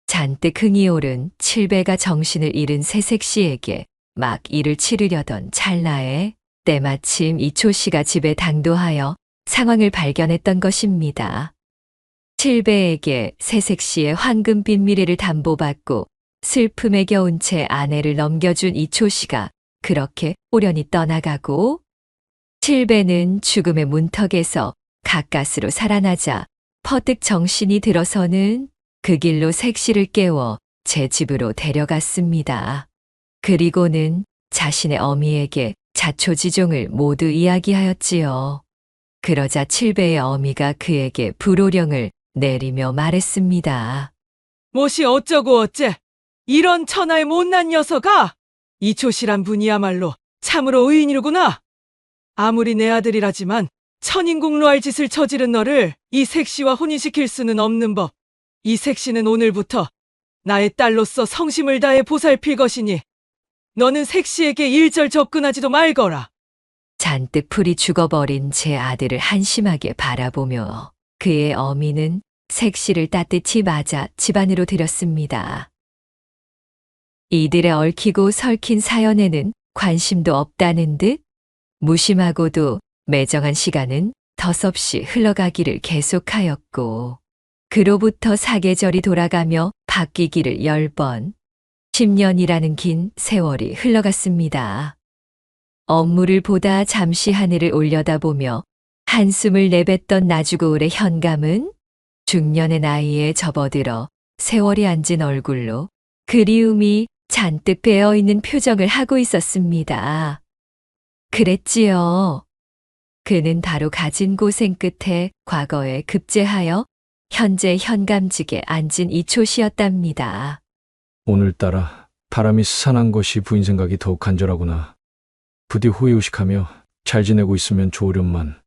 잔뜩 흥이 오른 칠배가 정신을 잃은 새색시에게 막 일을 치르려던 찰나에 때마침 이초씨가 집에 당도하여 상황을 발견했던 것입니다. 칠배에게 새색시의 황금빛 미래를 담보받고 슬픔에 겨운 채 아내를 넘겨준 이초씨가 그렇게 호련히 떠나가고 칠배는 죽음의 문턱에서 가까스로 살아나자 퍼뜩 정신이 들어서는 그 길로 색시를 깨워 제 집으로 데려갔습니다. 그리고는 자신의 어미에게 자초지종을 모두 이야기하였지요. 그러자 칠배의 어미가 그에게 불호령을 내리며 말했습니다. 못이 어쩌고 어째 이런 천하의 못난 녀석아! 이초씨란 분이야말로 참으로 의인이로구나. 아무리 내 아들이라지만 천인국로할 짓을 저지른 너를 이 색시와 혼인시킬 수는 없는 법. 이 색시는 오늘부터 나의 딸로서 성심을 다해 보살필 것이니 너는 색시에게 일절 접근하지도 말거라. 잔뜩 풀이 죽어버린 제 아들을 한심하게 바라보며 그의 어미는 색시를 따뜻히 맞아 집안으로 들였습니다. 이들의 얽히고 설킨 사연에는 관심도 없다는 듯 무심하고도 매정한 시간은 덧없이 흘러가기를 계속하였고 그로부터 사계절이 돌아가며 바뀌기를 10번, 10년이라는 긴 세월이 흘러갔습니다. 업무를 보다 잠시 하늘을 올려다보며 한숨을 내뱉던 나주고을의 현감은 중년의 나이에 접어들어 세월이 앉은 얼굴로 그리움이 잔뜩 배어있는 표정을 하고 있었습니다. 그랬지요. 그는 바로 가진 고생 끝에 과거에 급제하여 현재 현감직에 앉은 이초시였답니다. 오늘따라 바람이 스산한 것이 부인 생각이 더욱 간절하구나. 부디 호의호식하며 잘 지내고 있으면 좋으련만.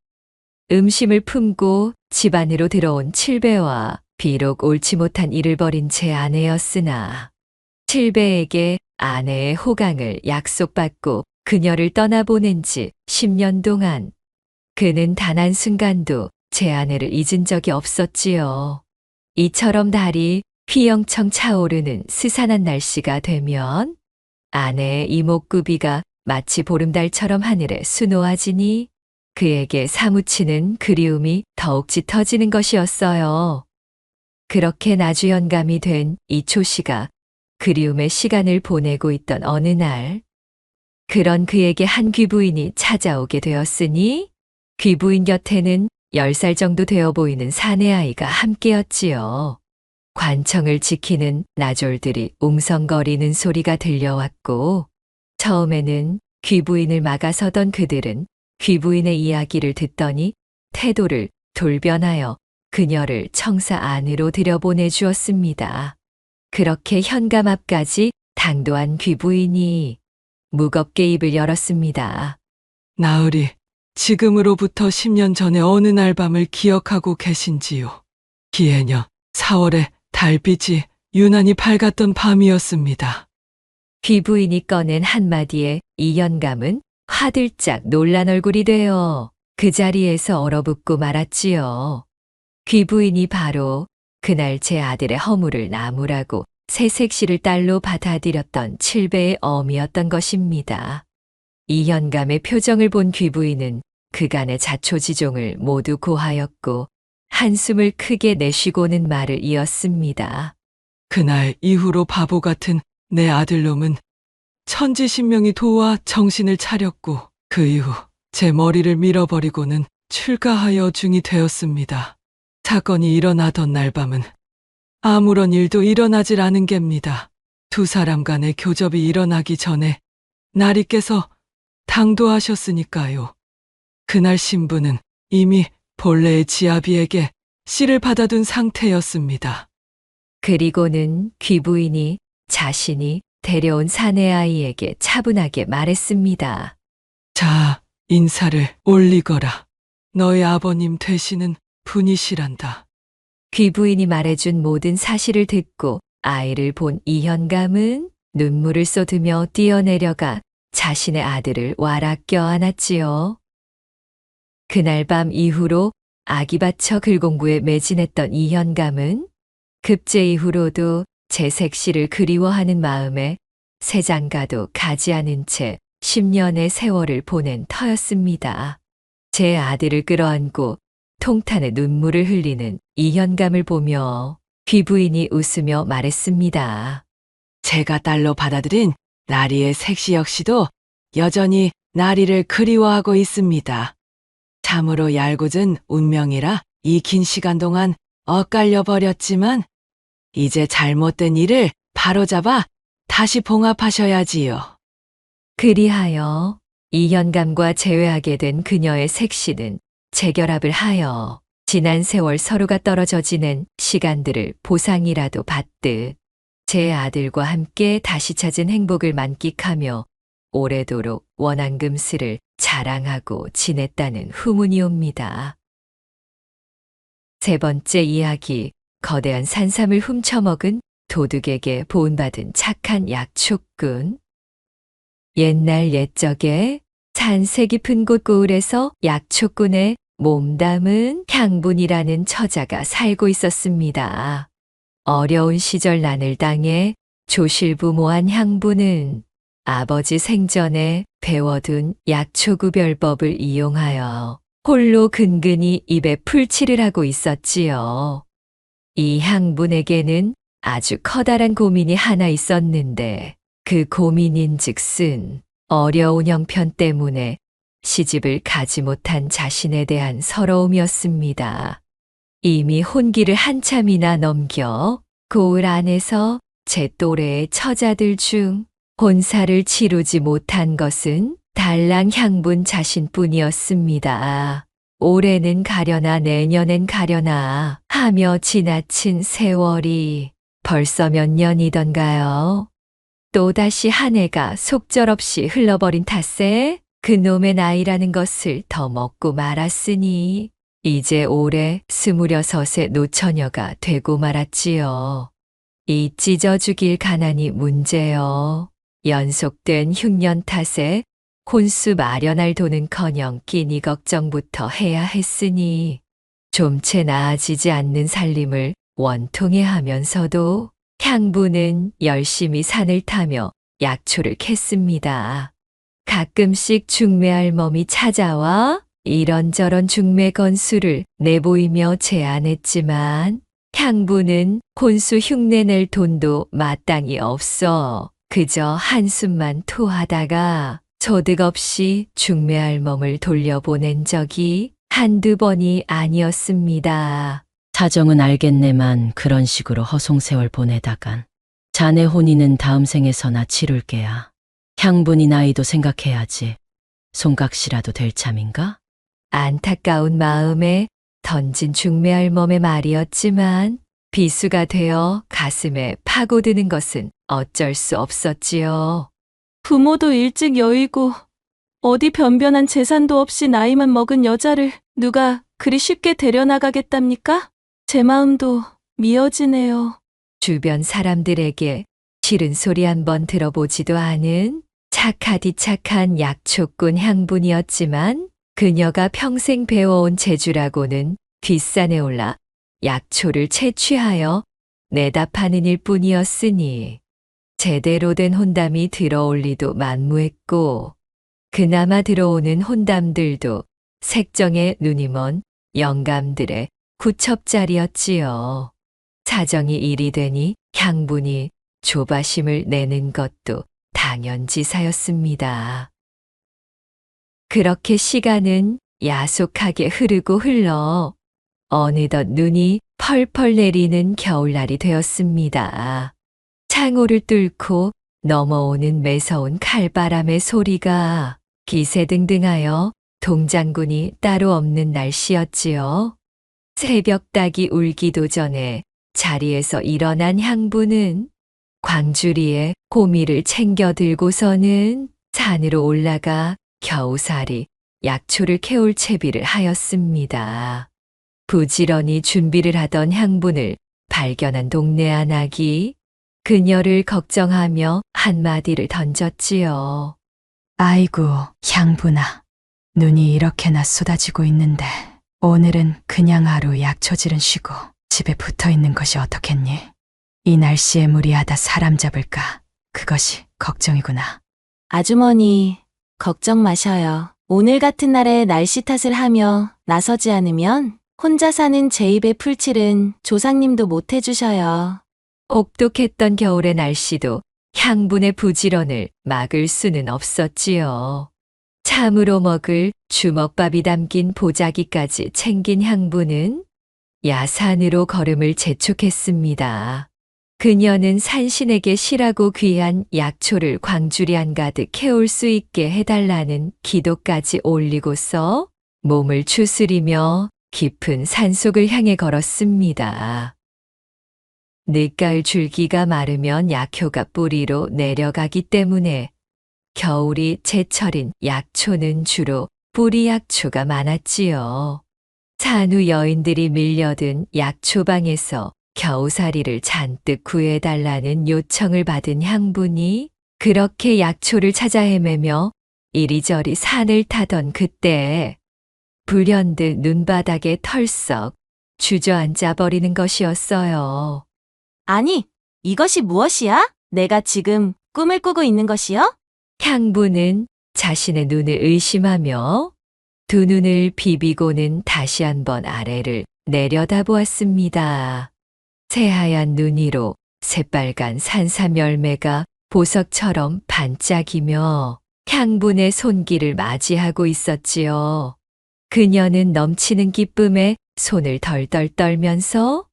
음심을 품고 집 안으로 들어온 칠배와 비록 옳지 못한 일을 벌인 제 아내였으나 칠배에게 아내의 호강을 약속받고 그녀를 떠나보낸 지 10년 동안 그는 단 한순간도 제 아내를 잊은 적이 없었지요. 이처럼 달이 휘영청 차오르는 스산한 날씨가 되면 아내의 이목구비가 마치 보름달처럼 하늘에 수놓아지니 그에게 사무치는 그리움이 더욱 짙어지는 것이었어요. 그렇게 나주현감이 된 이초씨가 그리움의 시간을 보내고 있던 어느 날, 그런 그에게 한 귀부인이 찾아오게 되었으니 귀부인 곁에는 10살 정도 되어 보이는 사내아이가 함께였지요. 관청을 지키는 나졸들이 웅성거리는 소리가 들려왔고 처음에는 귀부인을 막아서던 그들은 귀부인의 이야기를 듣더니 태도를 돌변하여 그녀를 청사 안으로 들여보내 주었습니다. 그렇게 현감 앞까지 당도한 귀부인이 무겁게 입을 열었습니다. 나으리, 지금으로부터 10년 전의 어느 날 밤을 기억하고 계신지요? 기해년 4월에 달빛이 유난히 밝았던 밤이었습니다. 귀부인이 꺼낸 한마디에 이현감은 화들짝 놀란 얼굴이 되어 그 자리에서 얼어붙고 말았지요. 귀부인이 바로 그날 제 아들의 허물을 나무라고 새색시를 딸로 받아들였던 칠배의 어미였던 것입니다. 이현감의 표정을 본 귀부인은 그간의 자초지종을 모두 고하였고 한숨을 크게 내쉬고는 말을 이었습니다. 그날 이후로 바보 같은 내 아들놈은 천지신명이 도와 정신을 차렸고 그 이후 제 머리를 밀어버리고는 출가하여 중이 되었습니다. 사건이 일어나던 날 밤은 아무런 일도 일어나질 않은 겝니다. 두 사람 간의 교접이 일어나기 전에 나리께서 당도하셨으니까요. 그날 신부는 이미 본래의 지아비에게 씨를 받아둔 상태였습니다. 그리고는 귀부인이 자신이 데려온 사내아이에게 차분하게 말했습니다. 자, 인사를 올리거라. 너의 아버님 되시는 분이시란다. 귀부인이 말해준 모든 사실을 듣고 아이를 본 이현감은 눈물을 쏟으며 뛰어내려가 자신의 아들을 와락 껴안았지요. 그날 밤 이후로 아기 받쳐 글공부에 매진했던 이현감은 급제 이후로도 제 색시를 그리워하는 마음에 새장가도 가지 않은 채 10년의 세월을 보낸 터였습니다. 제 아들을 끌어안고 통탄의 눈물을 흘리는 이현감을 보며 귀부인이 웃으며 말했습니다. 제가 딸로 받아들인 나리의 색시 역시도 여전히 나리를 그리워하고 있습니다. 참으로 얄궂은 운명이라 이 긴 시간 동안 엇갈려 버렸지만 이제 잘못된 일을 바로잡아 다시 봉합하셔야지요. 그리하여 이현감과 재회하게 된 그녀의 색시는 재결합을 하여 지난 세월 서로가 떨어져 지낸 시간들을 보상이라도 받듯 제 아들과 함께 다시 찾은 행복을 만끽하며 오래도록 원앙금스를 자랑하고 지냈다는 후문이 옵니다. 세 번째 이야기, 거대한 산삼을 훔쳐먹은 도둑에게 보은받은 착한 약초꾼. 옛날 옛적에 산세 깊은 곳 고을에서 약초꾼의 몸담은 향분이라는 처자가 살고 있었습니다. 어려운 시절 난을 당해 조실부모한 향분은 아버지 생전에 배워둔 약초구별법을 이용하여 홀로 근근히 입에 풀칠을 하고 있었지요. 이 향분에게는 아주 커다란 고민이 하나 있었는데 그 고민인즉슨 어려운 형편 때문에 시집을 가지 못한 자신에 대한 서러움이었습니다. 이미 혼기를 한참이나 넘겨 고을 안에서 제 또래의 처자들 중 혼사를 치르지 못한 것은 달랑 향분 자신뿐이었습니다. 올해는 가려나 내년엔 가려나 하며 지나친 세월이 벌써 몇 년이던가요. 또다시 한 해가 속절없이 흘러버린 탓에 그놈의 나이라는 것을 더 먹고 말았으니 이제 올해 26의 노처녀가 되고 말았지요. 이 찢어 죽일 가난이 문제요. 연속된 흉년 탓에 혼수 마련할 돈은커녕 끼니 걱정부터 해야 했으니 좀채 나아지지 않는 살림을 원통해 하면서도 향부는 열심히 산을 타며 약초를 캤습니다. 가끔씩 중매할멈이 찾아와 이런저런 중매 건수를 내보이며 제안했지만 향부는 혼수 흉내낼 돈도 마땅히 없어 그저 한숨만 토하다가 소득 없이 중매할멈을 돌려보낸 적이 한두 번이 아니었습니다. 사정은 알겠네만 그런 식으로 허송세월 보내다간 자네 혼인은 다음 생에서나 치룰게야. 향분이 나이도 생각해야지. 송각시라도 될 참인가? 안타까운 마음에 던진 중매할멈의 말이었지만 비수가 되어 가슴에 파고드는 것은 어쩔 수 없었지요. 부모도 일찍 여의고 어디 변변한 재산도 없이 나이만 먹은 여자를 누가 그리 쉽게 데려나가겠답니까? 제 마음도 미어지네요. 주변 사람들에게 싫은 소리 한번 들어보지도 않은 착하디 착한 약초꾼 향분이었지만 그녀가 평생 배워온 재주라고는 뒷산에 올라 약초를 채취하여 내다 파는 일뿐이었으니 제대로 된 혼담이 들어올 리도 만무했고 그나마 들어오는 혼담들도 색정에 눈이 먼 영감들의 구첩자리였지요. 사정이 일이 되니 향분이 조바심을 내는 것도 당연지사였습니다. 그렇게 시간은 야속하게 흐르고 흘러 어느덧 눈이 펄펄 내리는 겨울날이 되었습니다. 창호를 뚫고 넘어오는 매서운 칼바람의 소리가 기세등등하여 동장군이 따로 없는 날씨였지요. 새벽닭이 울기도 전에 자리에서 일어난 향부는 광주리에 호미를 챙겨 들고서는 산으로 올라가 겨우살이 약초를 캐올 채비를 하였습니다. 부지런히 준비를 하던 향분을 발견한 동네 아낙이 그녀를 걱정하며 한마디를 던졌지요. 아이고, 향분아. 눈이 이렇게나 쏟아지고 있는데 오늘은 그냥 하루 약초질은 쉬고 집에 붙어 있는 것이 어떻겠니? 이 날씨에 무리하다 사람 잡을까? 그것이 걱정이구나. 아주머니, 걱정 마셔요. 오늘 같은 날에 날씨 탓을 하며 나서지 않으면 혼자 사는 제 입의 풀칠은 조상님도 못 해주셔요. 혹독했던 겨울의 날씨도 향분의 부지런을 막을 수는 없었지요. 참으로 먹을 주먹밥이 담긴 보자기까지 챙긴 향분은 야산으로 걸음을 재촉했습니다. 그녀는 산신에게 실하고 귀한 약초를 광주리 한가득 캐올 수 있게 해달라는 기도까지 올리고서 몸을 추스리며 깊은 산속을 향해 걸었습니다. 늦가을 줄기가 마르면 약효가 뿌리로 내려가기 때문에 겨울이 제철인 약초는 주로 뿌리 약초가 많았지요. 산후 여인들이 밀려든 약초방에서 겨우살이를 잔뜩 구해달라는 요청을 받은 향분이 그렇게 약초를 찾아 헤매며 이리저리 산을 타던 그때에 불현듯 눈바닥에 털썩 주저앉아 버리는 것이었어요. 아니, 이것이 무엇이야? 내가 지금 꿈을 꾸고 있는 것이요? 향부는 자신의 눈을 의심하며 두 눈을 비비고는 다시 한번 아래를 내려다보았습니다. 새하얀 눈 위로 새빨간 산삼 열매가 보석처럼 반짝이며 향분의 손길을 맞이하고 있었지요. 그녀는 넘치는 기쁨에 손을 덜덜 떨면서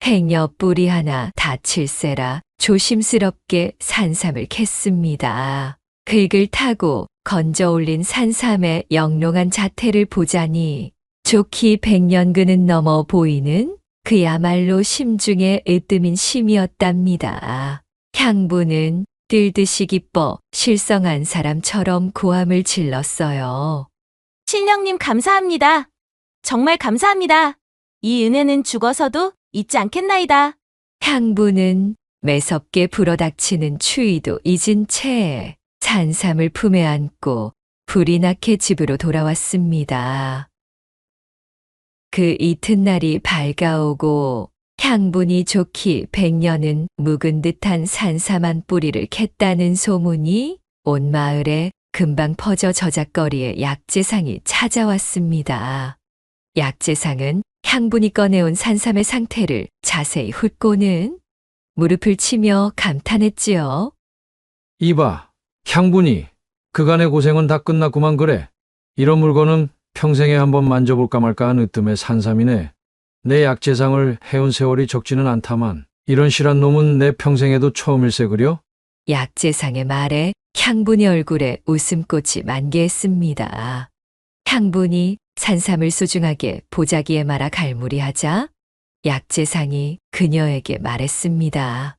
행여 뿌리 하나 다칠세라 조심스럽게 산삼을 캤습니다. 긁을 타고 건져 올린 산삼의 영롱한 자태를 보자니 좋기 100년근은 넘어 보이는 그야말로 심중에 으뜸인 심이었답니다. 향부는 뜰듯이 기뻐 실성한 사람처럼 고함을 질렀어요. 신령님 감사합니다. 정말 감사합니다. 이 은혜는 죽어서도 잊지 않겠나이다. 향부는 매섭게 불어닥치는 추위도 잊은 채 산삼을 품에 안고 불이 나게 집으로 돌아왔습니다. 그 이튿날이 밝아오고 향분이 좋기 100년은 묵은 듯한 산삼한 뿌리를 캤다는 소문이 온 마을에 금방 퍼져 저작거리에 약재상이 찾아왔습니다. 약재상은 향분이 꺼내온 산삼의 상태를 자세히 훑고는 무릎을 치며 감탄했지요. 이봐, 향분이 그간의 고생은 다 끝났구만 그래. 이런 물건은 평생에 한번 만져볼까 말까 한 으뜸의 산삼이네. 내 약재상을 해온 세월이 적지는 않다만 이런 실한 놈은 내 평생에도 처음일세 그려? 약재상의 말에 향분이 얼굴에 웃음꽃이 만개했습니다. 향분이 산삼을 소중하게 보자기에 말아 갈무리하자 약재상이 그녀에게 말했습니다.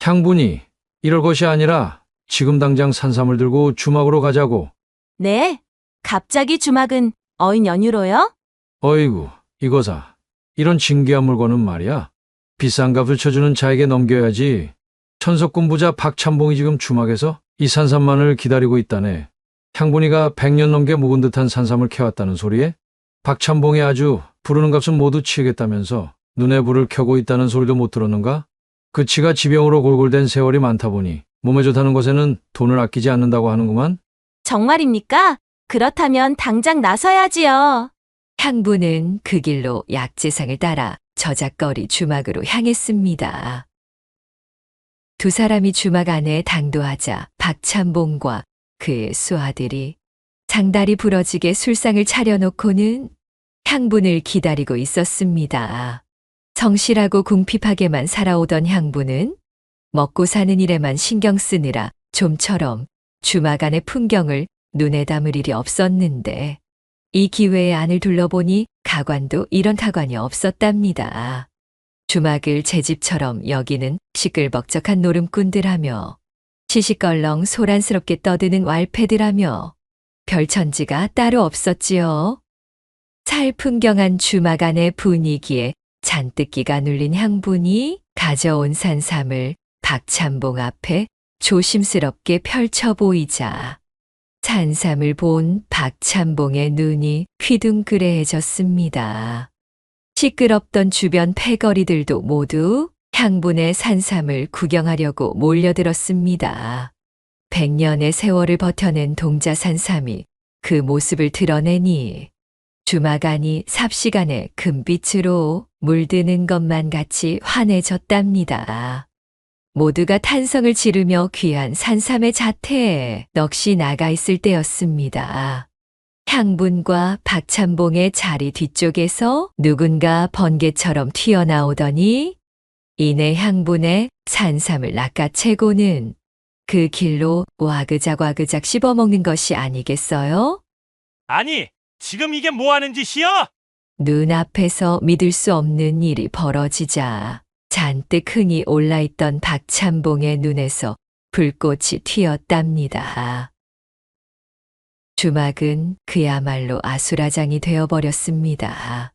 향분이 이럴 것이 아니라 지금 당장 산삼을 들고 주막으로 가자고. 네. 갑자기 주막은 어인 연유로요? 어이구, 이거사. 이런 진귀한 물건은 말이야. 비싼 값을 쳐주는 자에게 넘겨야지. 천석군 부자 박찬봉이 지금 주막에서 이 산삼만을 기다리고 있다네. 향분이가 100년 넘게 묵은 듯한 산삼을 캐왔다는 소리에 박찬봉이 아주 부르는 값은 모두 치겠다면서 눈에 불을 켜고 있다는 소리도 못 들었는가? 그 치가 지병으로 골골댄 세월이 많다 보니 몸에 좋다는 것에는 돈을 아끼지 않는다고 하는구만. 정말입니까? 그렇다면 당장 나서야지요. 향부는 그 길로 약재상을 따라 저작거리 주막으로 향했습니다. 두 사람이 주막 안에 당도하자 박찬봉과 그의 수아들이 장다리 부러지게 술상을 차려놓고는 향분을 기다리고 있었습니다. 성실하고 궁핍하게만 살아오던 향부는 먹고 사는 일에만 신경 쓰느라 좀처럼 주막 안의 풍경을 눈에 담을 일이 없었는데 이 기회에 안을 둘러보니 가관도 이런 가관이 없었답니다. 주막을 제 집처럼 여기는 시끌벅적한 노름꾼들하며 시시껄렁 소란스럽게 떠드는 왈패들하며 별천지가 따로 없었지요. 살풍경한 주막 안의 분위기에 잔뜩 기가 눌린 향분이 가져온 산삼을 박찬봉 앞에 조심스럽게 펼쳐 보이자 산삼을 본 박찬봉의 눈이 휘둥그레해졌습니다. 시끄럽던 주변 패거리들도 모두 향분의 산삼을 구경하려고 몰려들었습니다. 100년의 세월을 버텨낸 동자 산삼이 그 모습을 드러내니 주막 안이 삽시간에 금빛으로 물드는 것만 같이 환해졌답니다. 모두가 탄성을 지르며 귀한 산삼의 자태에 넋이 나가 있을 때였습니다. 향분과 박찬봉의 자리 뒤쪽에서 누군가 번개처럼 튀어나오더니 이내 향분의 산삼을 낚아채고는 그 길로 와그작 씹어먹는 것이 아니겠어요? 아니, 지금 이게 뭐 하는 짓이야? 눈앞에서 믿을 수 없는 일이 벌어지자 잔뜩 흥이 올라있던 박찬봉의 눈에서 불꽃이 튀었답니다. 주막은 그야말로 아수라장이 되어버렸습니다.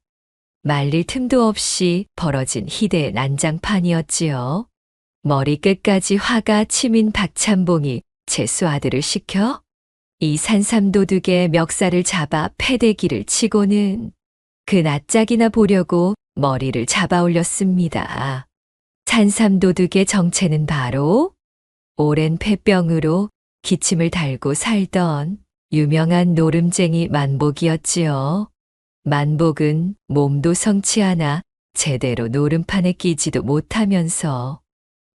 말릴 틈도 없이 벌어진 희대의 난장판이었지요. 머리끝까지 화가 치민 박찬봉이 제 수아들을 시켜 이 산삼도둑의 멱살을 잡아 패대기를 치고는 그 낯짝이나 보려고 머리를 잡아 올렸습니다. 산삼도둑의 정체는 바로 오랜 폐병으로 기침을 달고 살던 유명한 노름쟁이 만복이었지요. 만복은 몸도 성치 않아 제대로 노름판에 끼지도 못하면서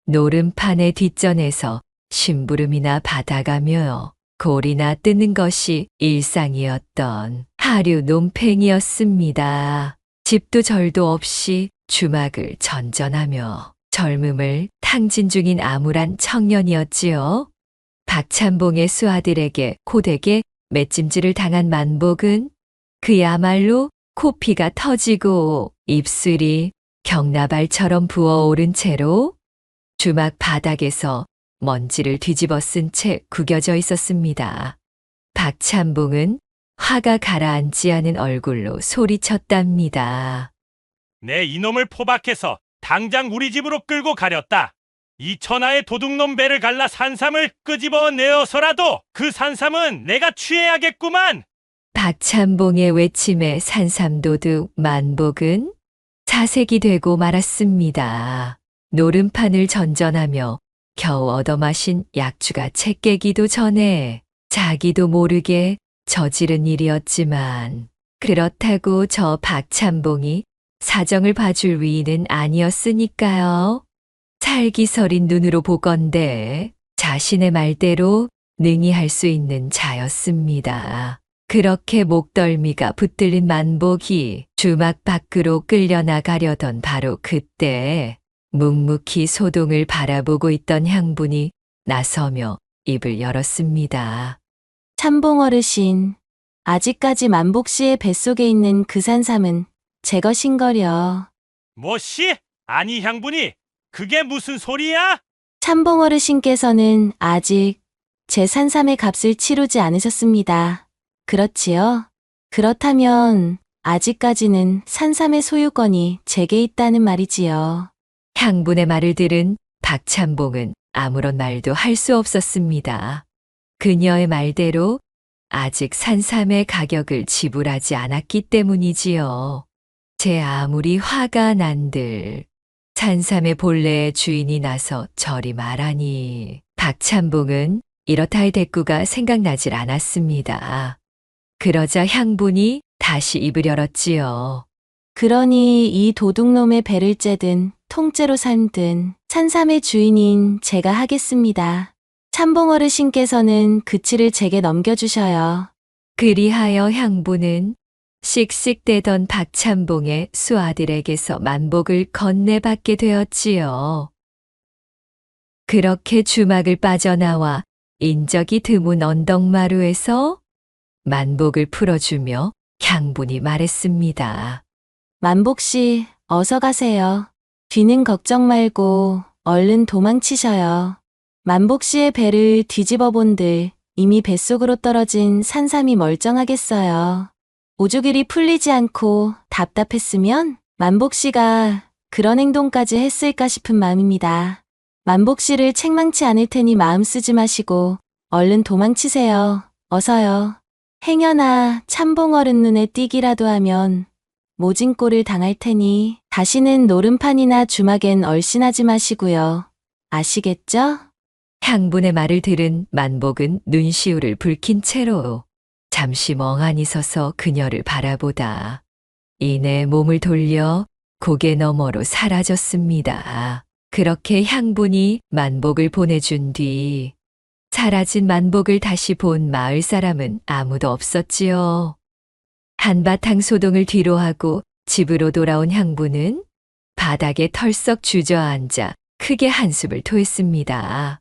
노름판의 뒷전에서 심부름이나 받아가며 골이나 뜯는 것이 일상이었던 하류 논팽이였습니다. 집도 절도 없이 주막을 전전하며 젊음을 탕진 중인 암울한 청년이었지요. 박찬봉의 수아들에게 고되게 맷짐질을 당한 만복은 그야말로 코피가 터지고 입술이 격나발처럼 부어오른 채로 주막 바닥에서 먼지를 뒤집어 쓴 채 구겨져 있었습니다. 박찬봉은 화가 가라앉지 않은 얼굴로 소리쳤답니다. 내 이놈을 포박해서 당장 우리 집으로 끌고 가렸다. 이 천하의 도둑놈 배를 갈라 산삼을 끄집어 내어서라도 그 산삼은 내가 취해야겠구만. 박찬봉의 외침에 산삼도둑 만복은 사색이 되고 말았습니다. 노름판을 전전하며 겨우 얻어마신 약주가 채 깨기도 전에 자기도 모르게 저지른 일이었지만 그렇다고 저 박찬봉이 사정을 봐줄 위인은 아니었으니까요. 살기서린 눈으로 보건대 자신의 말대로 능히 할 수 있는 자였습니다. 그렇게 목덜미가 붙들린 만복이 주막 밖으로 끌려나가려던 바로 그때 묵묵히 소동을 바라보고 있던 향분이 나서며 입을 열었습니다. 참봉 어르신, 아직까지 만복 씨의 뱃속에 있는 그 산삼은 제 것인거려. 뭐시? 아니 향분이 그게 무슨 소리야? 참봉 어르신께서는 아직 제 산삼의 값을 치르지 않으셨습니다. 그렇지요? 그렇다면 아직까지는 산삼의 소유권이 제게 있다는 말이지요. 향분의 말을 들은 박찬봉은 아무런 말도 할 수 없었습니다. 그녀의 말대로 아직 산삼의 가격을 지불하지 않았기 때문이지요. 제 아무리 화가 난들 산삼의 본래의 주인이 나서 저리 말하니 박찬봉은 이렇다 할 대꾸가 생각나질 않았습니다. 그러자 향분이 다시 입을 열었지요. 그러니 이 도둑놈의 배를 째든 통째로 삶든 산삼의 주인인 제가 하겠습니다. 참봉 어르신께서는 그치를 제게 넘겨주셔요. 그리하여 향분은 씩씩대던 박찬봉의 수아들에게서 만복을 건네받게 되었지요. 그렇게 주막을 빠져나와 인적이 드문 언덕마루에서 만복을 풀어주며 향분이 말했습니다. 만복 씨, 어서 가세요. 뒤는 걱정 말고 얼른 도망치셔요. 만복 씨의 배를 뒤집어 본들 이미 뱃속으로 떨어진 산삼이 멀쩡하겠어요. 오죽일이 풀리지 않고 답답했으면 만복 씨가 그런 행동까지 했을까 싶은 마음입니다. 만복 씨를 책망치 않을 테니 마음 쓰지 마시고 얼른 도망치세요. 어서요. 행여나 참봉 어른 눈에 띄기라도 하면 모진 꼴을 당할 테니 다시는 노름판이나 주막엔 얼씬하지 마시고요. 아시겠죠? 향분의 말을 들은 만복은 눈시울을 붉힌 채로 잠시 멍하니 서서 그녀를 바라보다 이내 몸을 돌려 고개 너머로 사라졌습니다. 그렇게 향분이 만복을 보내준 뒤 사라진 만복을 다시 본 마을 사람은 아무도 없었지요. 한바탕 소동을 뒤로하고 집으로 돌아온 향분은 바닥에 털썩 주저앉아 크게 한숨을 토했습니다.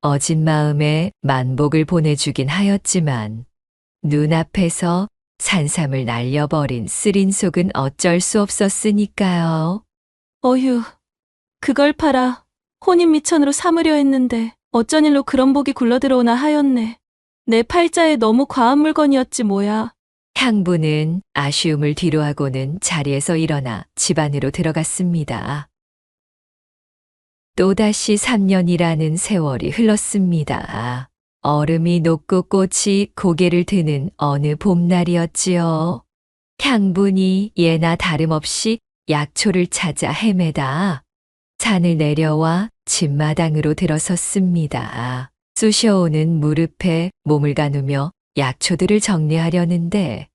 어진 마음에 만복을 보내주긴 하였지만 눈앞에서 산삼을 날려버린 쓰린 속은 어쩔 수 없었으니까요. 어휴, 그걸 팔아 혼인미천으로 삼으려 했는데 어쩐 일로 그런 복이 굴러들어오나 하였네. 내 팔자에 너무 과한 물건이었지 뭐야. 향분은 아쉬움을 뒤로하고는 자리에서 일어나 집 안으로 들어갔습니다. 또다시 3년이라는 세월이 흘렀습니다. 얼음이 녹고 꽃이 고개를 드는 어느 봄날이었지요. 향분이 예나 다름없이 약초를 찾아 헤매다 산을 내려와 집마당으로 들어섰습니다. 쑤셔오는 무릎에 몸을 가누며 약초들을 정리하려는데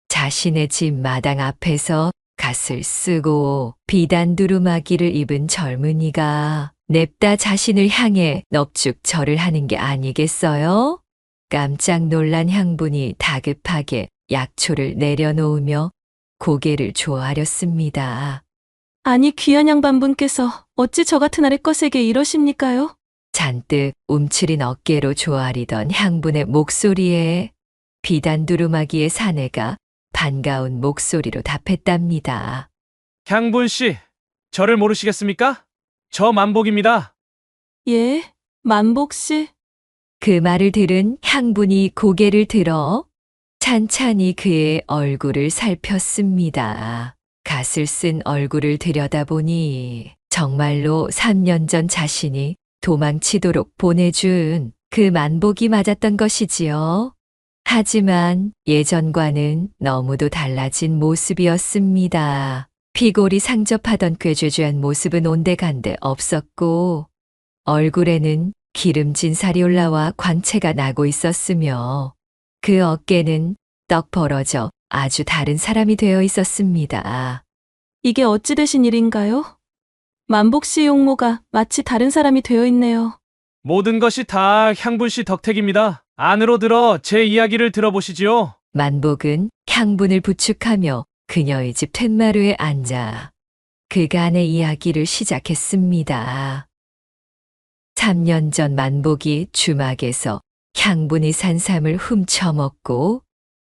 자신의 집 마당 앞에서 갓을 쓰고 비단 두루마기를 입은 젊은이가 냅다 자신을 향해 넙죽 절을 하는 게 아니겠어요? 깜짝 놀란 향분이 다급하게 약초를 내려놓으며 고개를 조아렸습니다. 아니 귀한 양반분께서 어찌 저 같은 아래 것에게 이러십니까요? 잔뜩 움츠린 어깨로 조아리던 향분의 목소리에 비단 두루마기의 사내가 반가운 목소리로 답했답니다. 향분 씨, 저를 모르시겠습니까? 저 만복입니다. 예, 만복씨. 그 말을 들은 향분이 고개를 들어 찬찬히 그의 얼굴을 살폈습니다. 갓을 쓴 얼굴을 들여다보니 정말로 3년 전 자신이 도망치도록 보내준 그 만복이 맞았던 것이지요. 하지만 예전과는 너무도 달라진 모습이었습니다. 피골이 상접하던 꾀죄죄한 모습은 온데간데 없었고 얼굴에는 기름진 살이 올라와 광채가 나고 있었으며 그 어깨는 떡 벌어져 아주 다른 사람이 되어 있었습니다. 이게 어찌 되신 일인가요? 만복씨의 용모가 마치 다른 사람이 되어 있네요. 모든 것이 다 향분 씨 덕택입니다. 안으로 들어 제 이야기를 들어보시지요. 만복은 향분을 부축하며 그녀의 집 툇마루에 앉아 그간의 이야기를 시작했습니다. 3년 전 만복이 주막에서 향분이 산 삶을 훔쳐먹고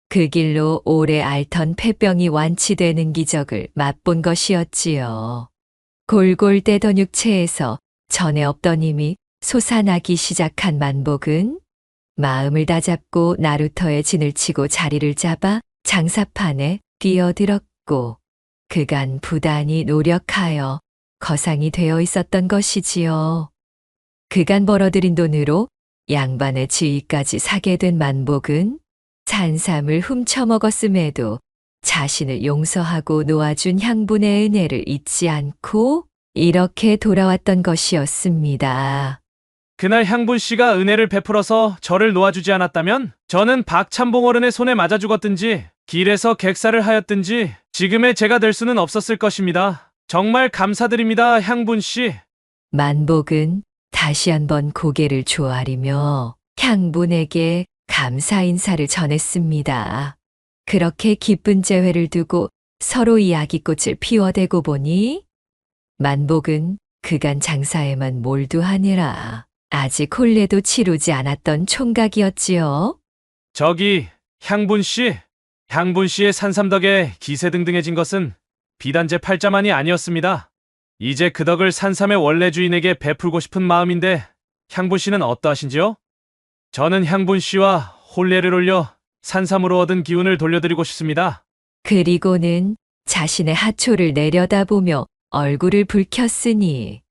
그 길로 오래 앓던 폐병이 완치되는 기적을 맛본 것이었지요. 골골 떼던 육체에서 전에 없던 힘이 솟아나기 시작한 만복은 마음을 다잡고 나루터에 진을 치고 자리를 잡아 장사판에 뛰어들었고 그간 부단히 노력하여 거상이 되어 있었던 것이지요. 그간 벌어들인 돈으로 양반의 지위까지 사게 된 만복은 산삼을 훔쳐먹었음에도 자신을 용서하고 놓아준 향분의 은혜를 잊지 않고 이렇게 돌아왔던 것이었습니다. 그날 향분 씨가 은혜를 베풀어서 저를 놓아주지 않았다면 저는 박찬봉 어른의 손에 맞아 죽었든지 길에서 객사를 하였든지 지금의 제가 될 수는 없었을 것입니다. 정말 감사드립니다, 향분 씨. 만복은 다시 한번 고개를 조아리며 향분에게 감사 인사를 전했습니다. 그렇게 기쁜 재회를 두고 서로 이야기꽃을 피워대고 보니 만복은 그간 장사에만 몰두하느라 아직 혼례도 치르지 않았던 총각이었지요. 저기 향분 씨, 향분 씨의 산삼 덕에 기세등등해진 것은 비단 제 팔자만이 아니었습니다. 이제 그 덕을 산삼의 원래 주인에게 베풀고 싶은 마음인데 향분 씨는 어떠하신지요? 저는 향분 씨와 혼례를 올려 산삼으로 얻은 기운을 돌려드리고 싶습니다. 그리고는 자신의 하초를 내려다보며 얼굴을 붉혔으니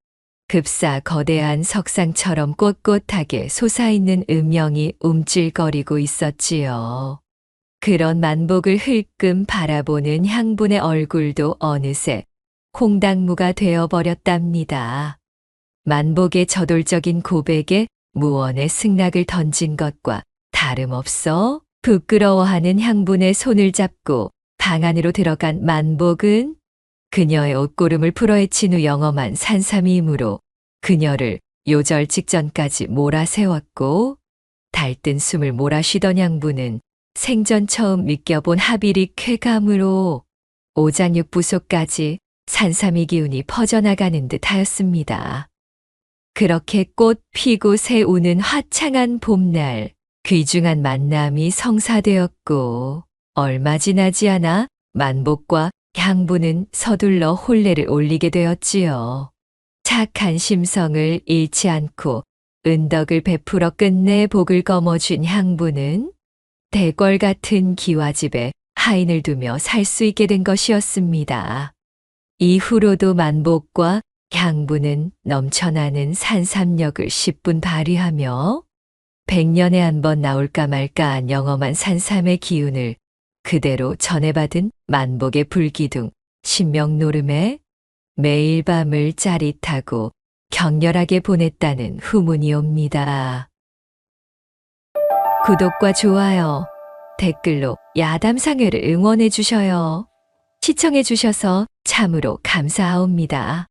급사 거대한 석상처럼 꼿꼿하게 솟아있는 음영이 움찔거리고 있었지요. 그런 만복을 흘끔 바라보는 향분의 얼굴도 어느새 콩당무가 되어버렸답니다. 만복의 저돌적인 고백에 무언의 승낙을 던진 것과 다름없어 부끄러워하는 향분의 손을 잡고 방 안으로 들어간 만복은 그녀의 옷고름을 풀어헤친 후 영험한 산삼이므로 그녀를 요절 직전까지 몰아세웠고 달뜬 숨을 몰아쉬던 향분은 생전 처음 느껴본 합일이 쾌감으로 오장육부소까지 산삼이 기운이 퍼져나가는 듯 하였습니다. 그렇게 꽃 피고 새 우는 화창한 봄날 귀중한 만남이 성사되었고 얼마 지나지 않아 만복과 향분은 서둘러 혼례를 올리게 되었지요. 착한 심성을 잃지 않고 은덕을 베풀어 끝내 복을 거머쥔 향분은 대궐 같은 기와집에 하인을 두며 살 수 있게 된 것이었습니다. 이후로도 만복과 향분은 넘쳐나는 산삼력을 10분 발휘하며 100년에 한 번 나올까 말까한 영험한 산삼의 기운을 그대로 전해받은 만복의 불기둥, 신명노름에 매일 밤을 짜릿하고 격렬하게 보냈다는 후문이 옵니다. 구독과 좋아요, 댓글로 야담상회를 응원해 주셔요. 시청해 주셔서 참으로 감사하옵니다.